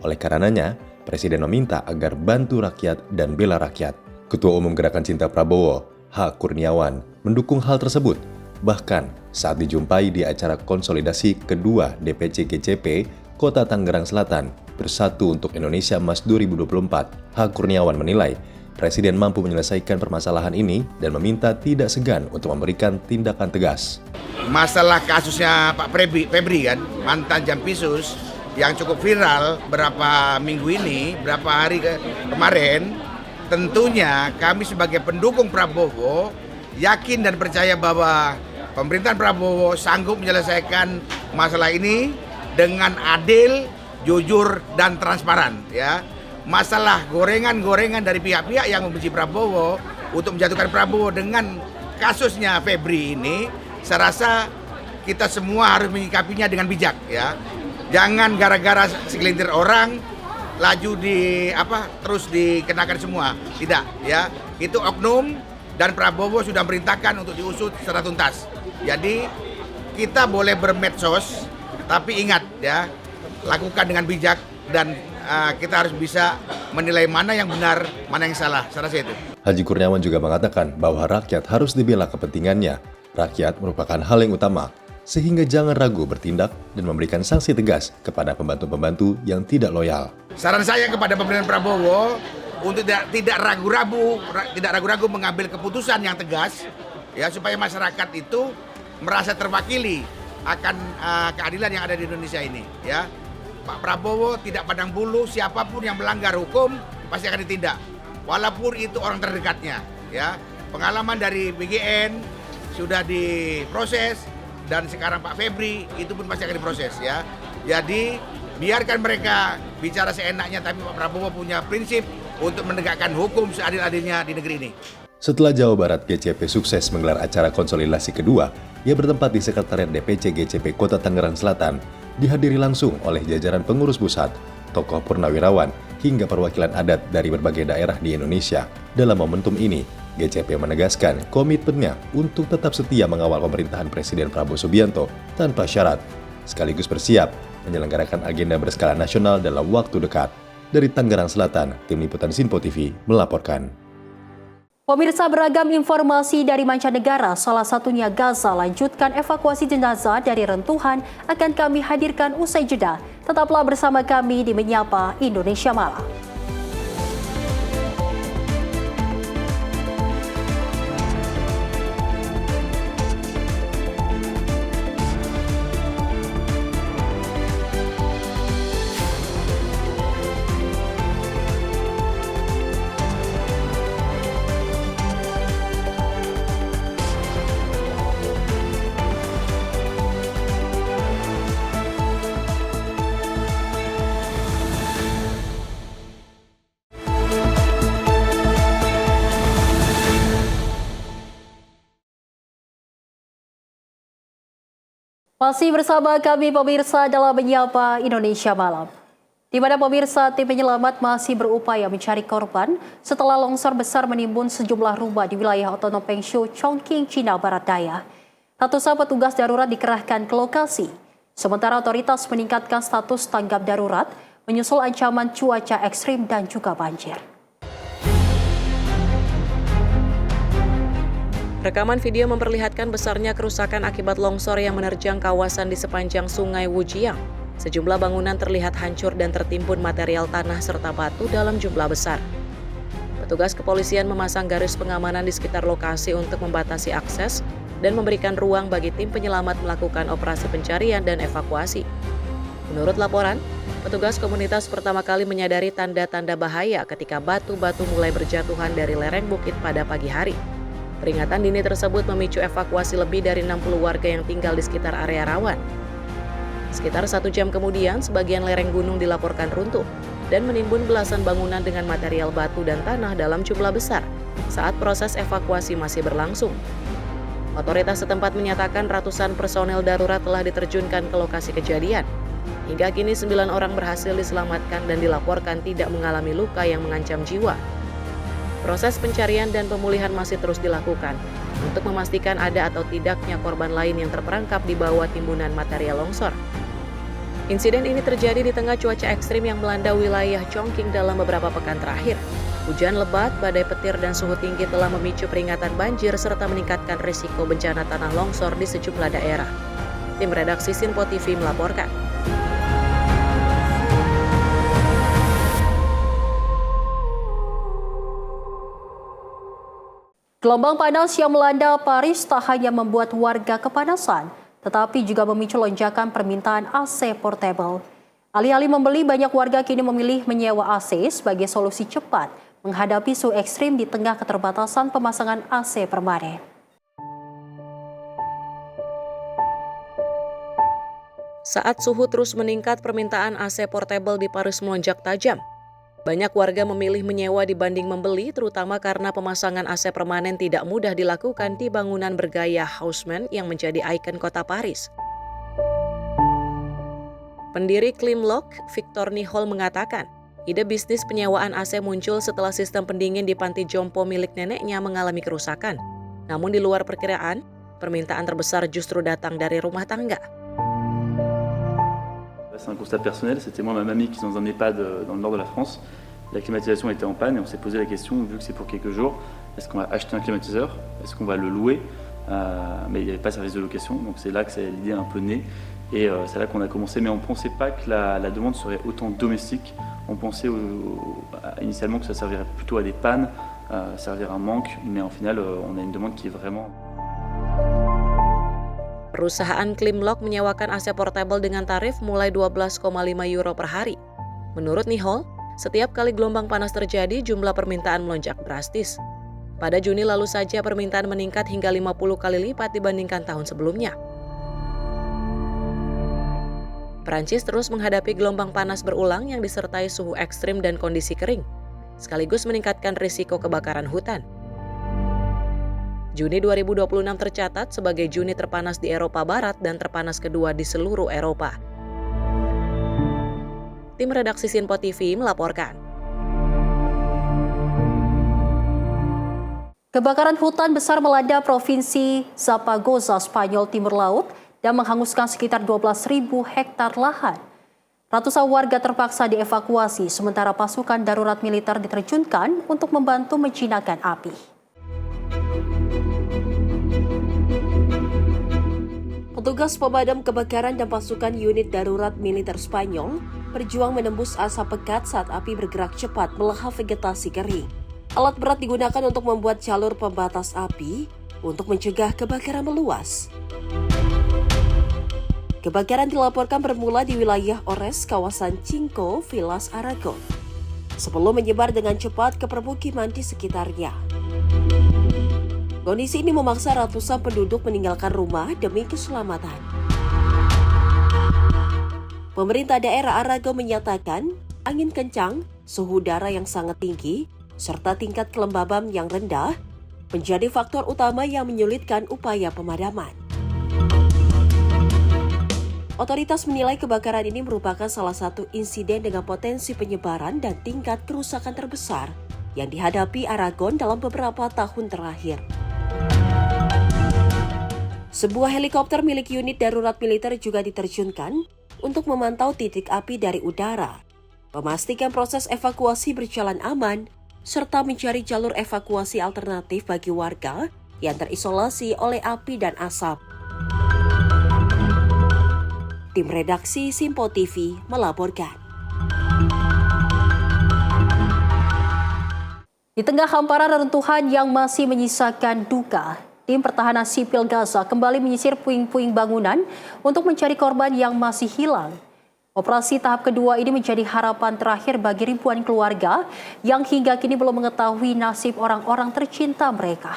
Oleh karenanya, Presiden meminta agar bantu rakyat dan bela rakyat. Ketua Umum Gerakan Cinta Prabowo, H. Kurniawan, mendukung hal tersebut. Bahkan saat dijumpai di acara konsolidasi kedua DPC GCP Kota Tangerang Selatan Bersatu untuk Indonesia Emas 2024, H. Kurniawan menilai Presiden mampu menyelesaikan permasalahan ini dan meminta tidak segan untuk memberikan tindakan tegas. Masalah kasusnya Pak Febri kan, mantan Jampisus, yang cukup viral beberapa minggu ini, beberapa hari kemarin, tentunya kami sebagai pendukung Prabowo yakin dan percaya bahwa pemerintahan Prabowo sanggup menyelesaikan masalah ini dengan adil, jujur, dan transparan. Ya, masalah gorengan-gorengan dari pihak-pihak yang membenci Prabowo untuk menjatuhkan Prabowo dengan kasusnya Febri ini, saya rasa kita semua harus menyikapinya dengan bijak. Ya, jangan gara-gara segelintir orang laju terus dikenakan semua. Tidak, ya. Itu oknum dan Prabowo sudah merintahkan untuk diusut secara tuntas. Jadi kita boleh bermedsos, tapi ingat ya, lakukan dengan bijak dan kita harus bisa menilai mana yang benar, mana yang salah. Saya rasa itu. Haji Kurniawan juga mengatakan bahwa rakyat harus dibela kepentingannya. Rakyat merupakan hal yang utama, sehingga jangan ragu bertindak dan memberikan sanksi tegas kepada pembantu-pembantu yang tidak loyal. Saran saya kepada pemerintahan Prabowo untuk tidak ragu-ragu mengambil keputusan yang tegas, ya, supaya masyarakat itu merasa terwakili akan keadilan yang ada di Indonesia ini. Ya, Pak Prabowo tidak pandang bulu, siapapun yang melanggar hukum pasti akan ditindak, walaupun itu orang terdekatnya. Ya, pengalaman dari BGN sudah diproses. Dan sekarang Pak Febri itu pun pasti akan diproses, ya. Jadi biarkan mereka bicara seenaknya, tapi Pak Prabowo punya prinsip untuk menegakkan hukum seadil-adilnya di negeri ini. Setelah Jawa Barat, GCP sukses menggelar acara konsolidasi kedua yang bertempat di Sekretariat DPC GCP Kota Tangerang Selatan, dihadiri langsung oleh jajaran pengurus pusat, tokoh purnawirawan, hingga perwakilan adat dari berbagai daerah di Indonesia. Dalam momentum ini, GCP menegaskan komitmennya untuk tetap setia mengawal pemerintahan Presiden Prabowo Subianto tanpa syarat, sekaligus bersiap menyelenggarakan agenda berskala nasional dalam waktu dekat. Dari Tangerang Selatan, Tim Liputan Sinpo TV melaporkan. Pemirsa, beragam informasi dari mancanegara, salah satunya Gaza lanjutkan evakuasi jenazah dari rentuhan akan kami hadirkan usai jeda. Tetaplah bersama kami di Menyapa Indonesia Malam. Masih bersama kami pemirsa dalam Menyapa Indonesia Malam. Di mana pemirsa, tim penyelamat masih berupaya mencari korban setelah longsor besar menimbun sejumlah rumah di wilayah otonom Pengshu, Chongqing, Cina Barat Daya. Ratusan petugas darurat dikerahkan ke lokasi. Sementara otoritas meningkatkan status tanggap darurat menyusul ancaman cuaca ekstrim dan juga banjir. Rekaman video memperlihatkan besarnya kerusakan akibat longsor yang menerjang kawasan di sepanjang sungai Wujiang. Sejumlah bangunan terlihat hancur dan tertimbun material tanah serta batu dalam jumlah besar. Petugas kepolisian memasang garis pengamanan di sekitar lokasi untuk membatasi akses dan memberikan ruang bagi tim penyelamat melakukan operasi pencarian dan evakuasi. Menurut laporan, petugas komunitas pertama kali menyadari tanda-tanda bahaya ketika batu-batu mulai berjatuhan dari lereng bukit pada pagi hari. Peringatan dini tersebut memicu evakuasi lebih dari 60 warga yang tinggal di sekitar area rawan. Sekitar 1 jam kemudian, sebagian lereng gunung dilaporkan runtuh dan menimbun belasan bangunan dengan material batu dan tanah dalam jumlah besar saat proses evakuasi masih berlangsung. Otoritas setempat menyatakan ratusan personel darurat telah diterjunkan ke lokasi kejadian. Hingga kini 9 orang berhasil diselamatkan dan dilaporkan tidak mengalami luka yang mengancam jiwa. Proses pencarian dan pemulihan masih terus dilakukan untuk memastikan ada atau tidaknya korban lain yang terperangkap di bawah timbunan material longsor. Insiden ini terjadi di tengah cuaca ekstrim yang melanda wilayah Chongqing dalam beberapa pekan terakhir. Hujan lebat, badai petir, dan suhu tinggi telah memicu peringatan banjir serta meningkatkan risiko bencana tanah longsor di sejumlah daerah. Tim redaksi Sinpo TV melaporkan. Gelombang panas yang melanda Paris tak hanya membuat warga kepanasan, tetapi juga memicu lonjakan permintaan AC portable. Alih-alih membeli, banyak warga kini memilih menyewa AC sebagai solusi cepat menghadapi suhu ekstrim di tengah keterbatasan pemasangan AC permanen. Saat suhu terus meningkat, permintaan AC portable di Paris melonjak tajam. Banyak warga memilih menyewa dibanding membeli, terutama karena pemasangan AC permanen tidak mudah dilakukan di bangunan bergaya Haussmann yang menjadi ikon kota Paris. Pendiri Klimlock, Victor Nihol mengatakan, ide bisnis penyewaan AC muncul setelah sistem pendingin di panti jompo milik neneknya mengalami kerusakan. Namun di luar perkiraan, permintaan terbesar justru datang dari rumah tangga. C'est un constat personnel, c'était moi et ma mamie qui sont dans un EHPAD dans le nord de la France. La climatisation était en panne et on s'est posé la question, vu que c'est pour quelques jours, est-ce qu'on va acheter un climatiseur, est-ce qu'on va le louer, mais il n'y avait pas de service de location, donc c'est là que l'idée est un peu née et c'est là qu'on a commencé, mais on ne pensait pas que la demande serait autant domestique, on pensait initialement que ça servirait plutôt à des pannes, servir à un manque, mais en final on a une demande qui est vraiment... Perusahaan Klimlock menyewakan AC portable dengan tarif mulai 12,5 euro per hari. Menurut Nihol, setiap kali gelombang panas terjadi, jumlah permintaan melonjak drastis. Pada Juni lalu saja permintaan meningkat hingga 50 kali lipat dibandingkan tahun sebelumnya. Prancis terus menghadapi gelombang panas berulang yang disertai suhu ekstrim dan kondisi kering, sekaligus meningkatkan risiko kebakaran hutan. Juni 2026 tercatat sebagai Juni terpanas di Eropa Barat dan terpanas kedua di seluruh Eropa. Tim redaksi Sinpo TV melaporkan. Kebakaran hutan besar melanda Provinsi Zaragoza, Spanyol Timur Laut dan menghanguskan sekitar 12.000 hektar lahan. Ratusan warga terpaksa dievakuasi, sementara pasukan darurat militer diterjunkan untuk membantu menjinakkan api. Petugas pemadam kebakaran dan pasukan unit darurat militer Spanyol berjuang menembus asap pekat saat api bergerak cepat melahap vegetasi kering. Alat berat digunakan untuk membuat jalur pembatas api untuk mencegah kebakaran meluas. Kebakaran dilaporkan bermula di wilayah Ores, kawasan Cinco, Vilas Aragon, sebelum menyebar dengan cepat ke permukiman di sekitarnya. Kondisi ini memaksa ratusan penduduk meninggalkan rumah demi keselamatan. Pemerintah daerah Aragon menyatakan angin kencang, suhu udara yang sangat tinggi, serta tingkat kelembaban yang rendah menjadi faktor utama yang menyulitkan upaya pemadaman. Otoritas menilai kebakaran ini merupakan salah satu insiden dengan potensi penyebaran dan tingkat kerusakan terbesar yang dihadapi Aragon dalam beberapa tahun terakhir. Sebuah helikopter milik unit darurat militer juga diterjunkan untuk memantau titik api dari udara, memastikan proses evakuasi berjalan aman, serta mencari jalur evakuasi alternatif bagi warga yang terisolasi oleh api dan asap. Tim redaksi Sinpo TV melaporkan. Di tengah hamparan reruntuhan yang masih menyisakan duka, tim pertahanan sipil Gaza kembali menyisir puing-puing bangunan untuk mencari korban yang masih hilang. Operasi tahap kedua ini menjadi harapan terakhir bagi ribuan keluarga yang hingga kini belum mengetahui nasib orang-orang tercinta mereka.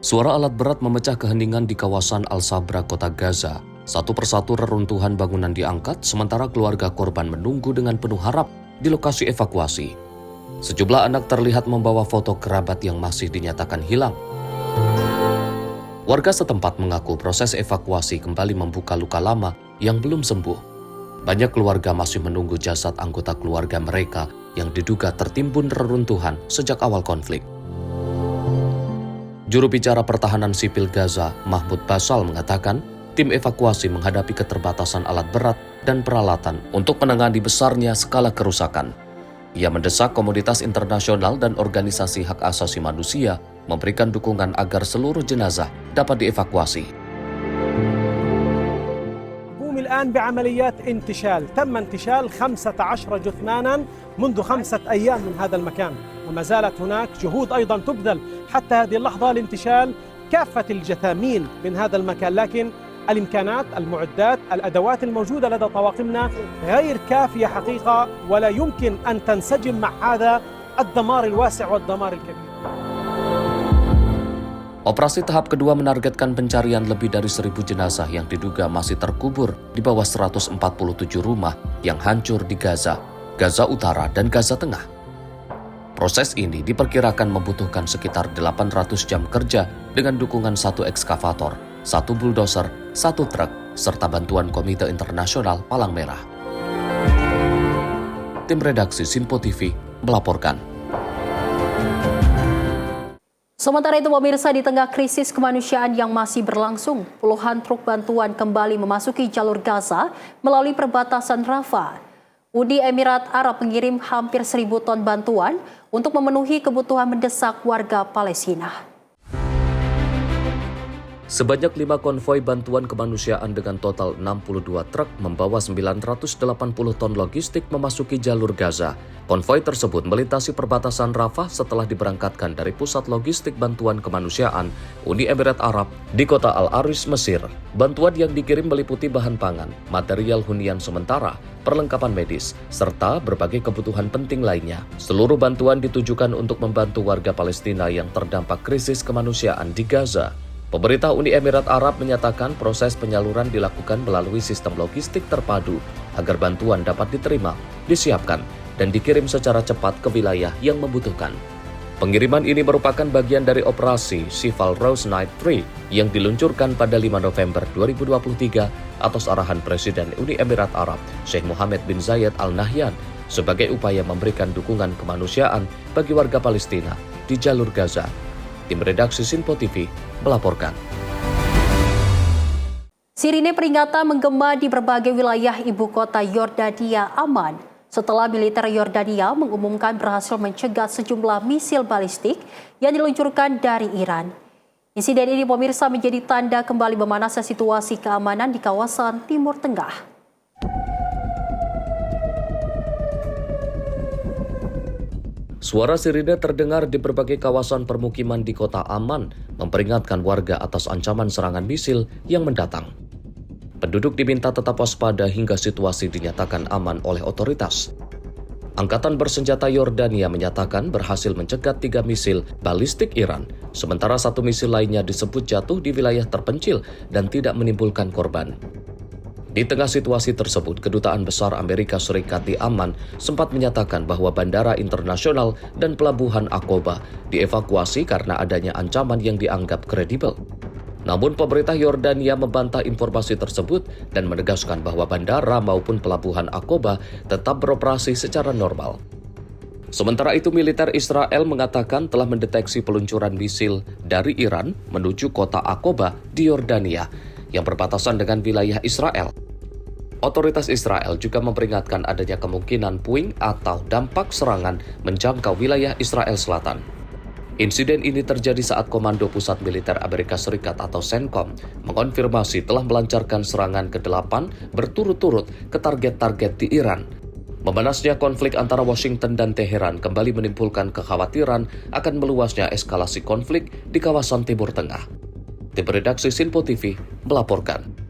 Suara alat berat memecah keheningan di kawasan Al-Sabra, kota Gaza. Satu persatu reruntuhan bangunan diangkat, sementara keluarga korban menunggu dengan penuh harap di lokasi evakuasi. Sejumlah anak terlihat membawa foto kerabat yang masih dinyatakan hilang. Warga setempat mengaku proses evakuasi kembali membuka luka lama yang belum sembuh. Banyak keluarga masih menunggu jasad anggota keluarga mereka yang diduga tertimbun reruntuhan sejak awal konflik. Juru bicara pertahanan sipil Gaza, Mahmud Basal, mengatakan tim evakuasi menghadapi keterbatasan alat berat dan peralatan untuk menangani besarnya skala kerusakan. Ia mendesak komunitas internasional dan organisasi hak asasi manusia memberikan dukungan agar seluruh jenazah dapat dievakuasi. الآن بعمليات انتشال، تم انتشال 15 جثمانا منذ 5 أيام من هذا المكان، وما زالت هناك جهود أيضا تبذل حتى هذه اللحظة لانتشال كافة الجثامين من هذا المكان، لكن الإمكانات، المعدات، الأدوات الموجودة لدى طواقمنا غير كافية حقيقة، ولا يمكن أن تنسجم مع هذا الدمار الواسع والدمار الكبير. Operasi tahap kedua menargetkan pencarian lebih dari 1.000 jenazah yang diduga masih terkubur di bawah 147 rumah yang hancur di Gaza, Gaza Utara, dan Gaza Tengah. Proses ini diperkirakan membutuhkan sekitar 800 jam kerja dengan dukungan 1 ekskavator, 1 bulldozer, 1 truk, serta bantuan Komite Internasional Palang Merah. Tim redaksi Sinpo TV melaporkan. Sementara itu pemirsa, di tengah krisis kemanusiaan yang masih berlangsung, puluhan truk bantuan kembali memasuki jalur Gaza melalui perbatasan Rafah. Uni Emirat Arab mengirim hampir 1.000 ton bantuan untuk memenuhi kebutuhan mendesak warga Palestina. Sebanyak 5 konvoi bantuan kemanusiaan dengan total 62 truk membawa 980 ton logistik memasuki jalur Gaza. Konvoi tersebut melintasi perbatasan Rafah setelah diberangkatkan dari pusat logistik bantuan kemanusiaan Uni Emirat Arab di kota Al-Arish, Mesir. Bantuan yang dikirim meliputi bahan pangan, material hunian sementara, perlengkapan medis, serta berbagai kebutuhan penting lainnya. Seluruh bantuan ditujukan untuk membantu warga Palestina yang terdampak krisis kemanusiaan di Gaza. Pemerintah Uni Emirat Arab menyatakan proses penyaluran dilakukan melalui sistem logistik terpadu agar bantuan dapat diterima, disiapkan, dan dikirim secara cepat ke wilayah yang membutuhkan. Pengiriman ini merupakan bagian dari operasi Sival Rose Night 3 yang diluncurkan pada 5 November 2023 atas arahan Presiden Uni Emirat Arab Sheikh Mohammed bin Zayed Al Nahyan sebagai upaya memberikan dukungan kemanusiaan bagi warga Palestina di jalur Gaza. Tim redaksi Sinpo TV melaporkan. Sirine peringatan menggema di berbagai wilayah ibu kota Yordania aman setelah militer Yordania mengumumkan berhasil mencegat sejumlah misil balistik yang diluncurkan dari Iran. Insiden ini pemirsa menjadi tanda kembali memanasnya situasi keamanan di kawasan Timur Tengah. Suara sirine terdengar di berbagai kawasan permukiman di kota Amman, memperingatkan warga atas ancaman serangan misil yang mendatang. Penduduk diminta tetap waspada hingga situasi dinyatakan aman oleh otoritas. Angkatan bersenjata Yordania menyatakan berhasil mencegat 3 misil balistik Iran, sementara 1 misil lainnya disebut jatuh di wilayah terpencil dan tidak menimbulkan korban. Di tengah situasi tersebut, Kedutaan Besar Amerika Serikat di Amman sempat menyatakan bahwa bandara internasional dan pelabuhan Aqaba dievakuasi karena adanya ancaman yang dianggap kredibel. Namun pemerintah Yordania membantah informasi tersebut dan menegaskan bahwa bandara maupun pelabuhan Aqaba tetap beroperasi secara normal. Sementara itu, militer Israel mengatakan telah mendeteksi peluncuran misil dari Iran menuju kota Aqaba di Yordania yang berbatasan dengan wilayah Israel. Otoritas Israel juga memperingatkan adanya kemungkinan puing atau dampak serangan menjangkau wilayah Israel Selatan. Insiden ini terjadi saat Komando Pusat Militer Amerika Serikat atau CENTCOM mengonfirmasi telah melancarkan serangan ke-8 berturut-turut ke target-target di Iran. Memanasnya konflik antara Washington dan Teheran kembali menimbulkan kekhawatiran akan meluasnya eskalasi konflik di kawasan Timur Tengah. Tim redaksi Sinpo TV melaporkan.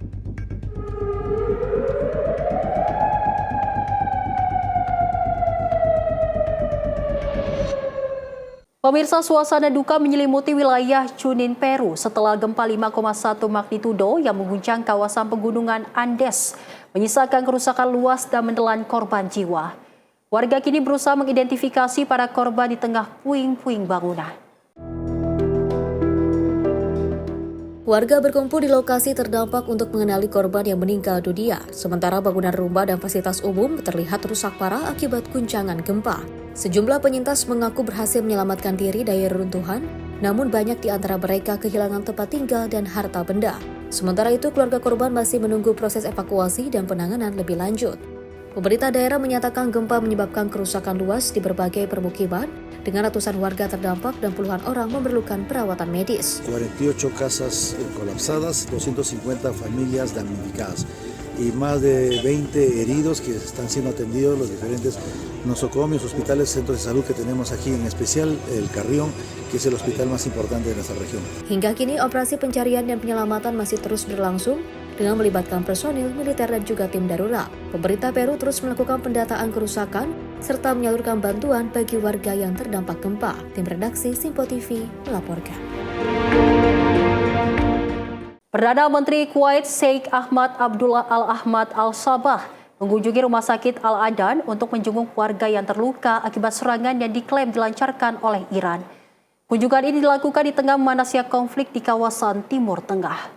Pemirsa, suasana duka menyelimuti wilayah Junín, Peru setelah gempa 5,1 magnitudo yang mengguncang kawasan pegunungan Andes, menyisakan kerusakan luas dan menelan korban jiwa. Warga kini berusaha mengidentifikasi para korban di tengah puing-puing bangunan. Warga berkumpul di lokasi terdampak untuk mengenali korban yang meninggal dunia, sementara bangunan rumah dan fasilitas umum terlihat rusak parah akibat guncangan gempa. Sejumlah penyintas mengaku berhasil menyelamatkan diri dari reruntuhan, namun banyak di antara mereka kehilangan tempat tinggal dan harta benda. Sementara itu, keluarga korban masih menunggu proses evakuasi dan penanganan lebih lanjut. Pemerintah daerah menyatakan gempa menyebabkan kerusakan luas di berbagai permukiman, dengan ratusan warga terdampak dan puluhan orang memerlukan perawatan medis. 48 casas colapsadas, 250 familias damnificadas y más de 20 heridos que están siendo atendidos los diferentes nosocomios, hospitales, centros de salud que tenemos aquí, en especial el Carrión, que es el hospital más importante de nuestra región. Hingga kini operasi pencarian dan penyelamatan masih terus berlangsung dengan melibatkan personil, militer dan juga tim darurat. Pemerintah Peru terus melakukan pendataan kerusakan serta menyalurkan bantuan bagi warga yang terdampak gempa. Tim redaksi Sinpo TV melaporkan. Perdana Menteri Kuwait Sheikh Ahmad Abdullah Al-Ahmad Al-Sabah mengunjungi Rumah Sakit Al-Adan untuk menjenguk warga yang terluka akibat serangan yang diklaim dilancarkan oleh Iran. Kunjungan ini dilakukan di tengah memanasnya konflik di kawasan Timur Tengah.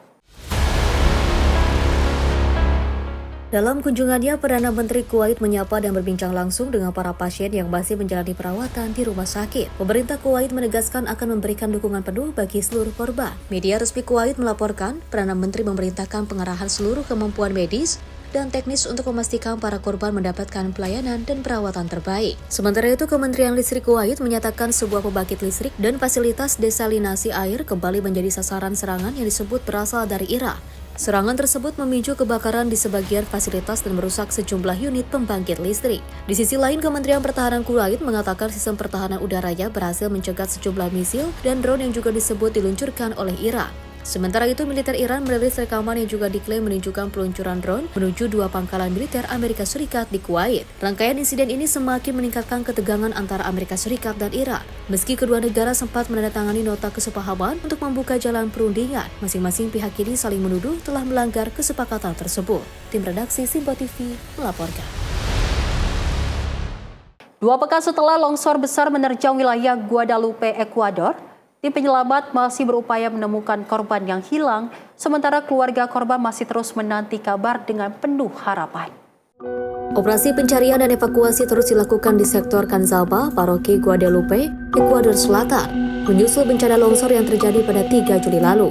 Dalam kunjungannya, Perdana Menteri Kuwait menyapa dan berbincang langsung dengan para pasien yang masih menjalani perawatan di rumah sakit. Pemerintah Kuwait menegaskan akan memberikan dukungan penuh bagi seluruh korban. Media resmi Kuwait melaporkan, Perdana Menteri memerintahkan pengarahan seluruh kemampuan medis dan teknis untuk memastikan para korban mendapatkan pelayanan dan perawatan terbaik. Sementara itu, Kementerian Listrik Kuwait menyatakan sebuah pembangkit listrik dan fasilitas desalinasi air kembali menjadi sasaran serangan yang disebut berasal dari Iran. Serangan tersebut memicu kebakaran di sebagian fasilitas dan merusak sejumlah unit pembangkit listrik. Di sisi lain, Kementerian Pertahanan Kuwait mengatakan sistem pertahanan udaranya berhasil mencegat sejumlah misil dan drone yang juga disebut diluncurkan oleh Iran. Sementara itu, militer Iran merilis rekaman yang juga diklaim menunjukkan peluncuran drone menuju 2 pangkalan militer Amerika Serikat di Kuwait. Rangkaian insiden ini semakin meningkatkan ketegangan antara Amerika Serikat dan Iran. Meski kedua negara sempat menandatangani nota kesepahaman untuk membuka jalan perundingan, masing-masing pihak kini saling menuduh telah melanggar kesepakatan tersebut. Tim redaksi Sinpo TV melaporkan. 2 pekan setelah longsor besar menerjang wilayah Guadalupe, Ekuador, tim penyelamat masih berupaya menemukan korban yang hilang, sementara keluarga korban masih terus menanti kabar dengan penuh harapan. Operasi pencarian dan evakuasi terus dilakukan di sektor Canzalba, Paroki Guadalupe, Ekuador Selatan, menyusul bencana longsor yang terjadi pada 3 Juli lalu.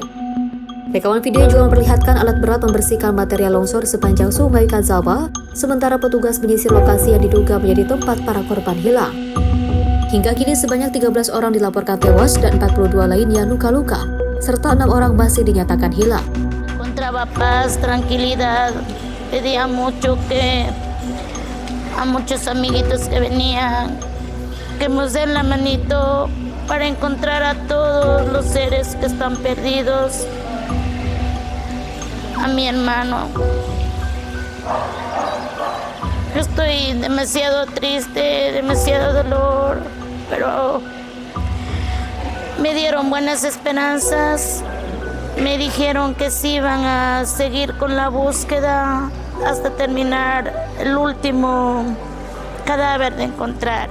Rekaman video juga memperlihatkan alat berat membersihkan material longsor sepanjang sungai Canzalba, sementara petugas menyisir lokasi yang diduga menjadi tempat para korban hilang. Hingga kini sebanyak 13 orang dilaporkan tewas dan 42 lainnya luka-luka, serta 6 orang masih dinyatakan hilang. Encontraba paz, tranquilidad, pedía mucho que a muchos amiguitos que venían, que nos den la manito para encontrar a todos los seres que están perdidos. A mi hermano. Yo estoy demasiado triste, demasiado dolor, pero me dieron buenas esperanzas. Me dijeron que sí iban a seguir con la búsqueda hasta terminar el último cadáver de encontrar.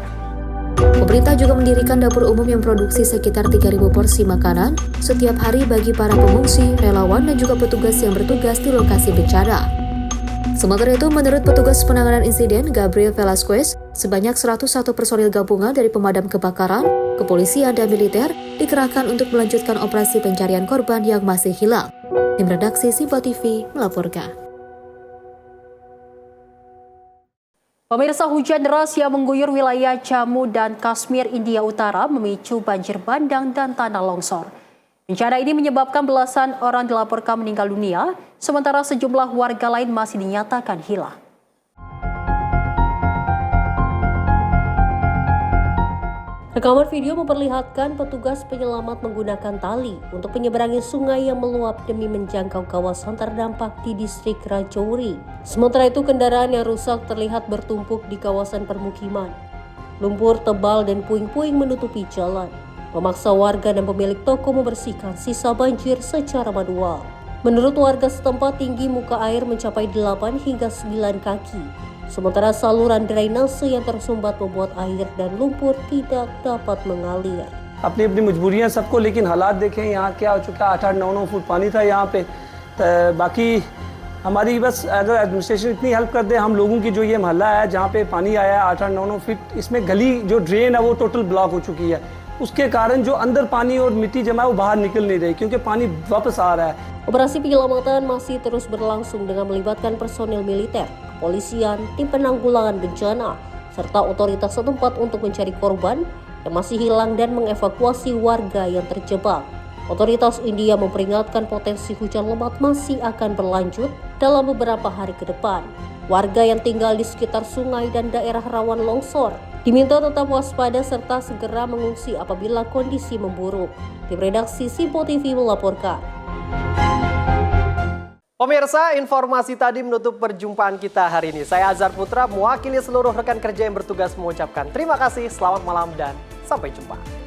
Pemerintah juga mendirikan dapur umum yang produksi sekitar 3.000 porsi makanan setiap hari bagi para pengungsi, relawan, dan juga petugas yang bertugas di lokasi bencana. Sementara itu, menurut petugas penanganan insiden Gabriel Velasquez, sebanyak 101 personil gabungan dari pemadam kebakaran, kepolisian, dan militer dikerahkan untuk melanjutkan operasi pencarian korban yang masih hilang. Tim redaksi Simpo TV melaporkan. Pemirsa, hujan deras yang mengguyur wilayah Jammu dan Kashmir, India Utara memicu banjir bandang dan tanah longsor. Bencana ini menyebabkan belasan orang dilaporkan meninggal dunia, sementara sejumlah warga lain masih dinyatakan hilang. Rekaman video memperlihatkan petugas penyelamat menggunakan tali untuk menyeberangi sungai yang meluap demi menjangkau kawasan terdampak di distrik Rajouri. Sementara itu, kendaraan yang rusak terlihat bertumpuk di kawasan permukiman. Lumpur tebal dan puing-puing menutupi jalan, memaksa warga dan pemilik toko membersihkan sisa banjir secara manual. Menurut warga setempat, tinggi muka air mencapai 8 hingga 9 kaki. Sementara saluran drainase yang tersumbat membuat air dan lumpur tidak dapat mengalir. अपनी अपनी मजबूरियां सबको, लेकिन हालात देखें यहाँ क्या हो चुका है। 8-9 फुट पानी था यहाँ पे। बाकी हमारी बस अगर एडमिनिस्ट्रेशन इतनी हेल्प कर दे, हम लोगों की जो ये मोहल्ला है जहाँ पे पानी आया है 8-9 फीट, इसमें गली जो ड्रेन है वो टोटल ब्लॉक हो चुकी है। उसके कारण जो अंदर पानी और मिट्टी जमा है वो बाहर निकल नहीं रही क्योंकि पानी वापस आ रहा है। Operasi penyelamatan masih terus berlangsung dengan melibatkan personil militer, kepolisian, tim penanggulangan bencana, serta otoritas setempat untuk mencari korban yang masih hilang dan mengevakuasi warga yang terjebak. Otoritas India memperingatkan potensi hujan lebat masih akan berlanjut dalam beberapa hari ke depan. Warga yang tinggal di sekitar sungai dan daerah rawan longsor diminta tetap waspada serta segera mengungsi apabila kondisi memburuk. Tim redaksi Simpo TV melaporkan. Pemirsa, informasi tadi menutup perjumpaan kita hari ini. Saya Azhar Putra, mewakili seluruh rekan kerja yang bertugas mengucapkan terima kasih, selamat malam, dan sampai jumpa.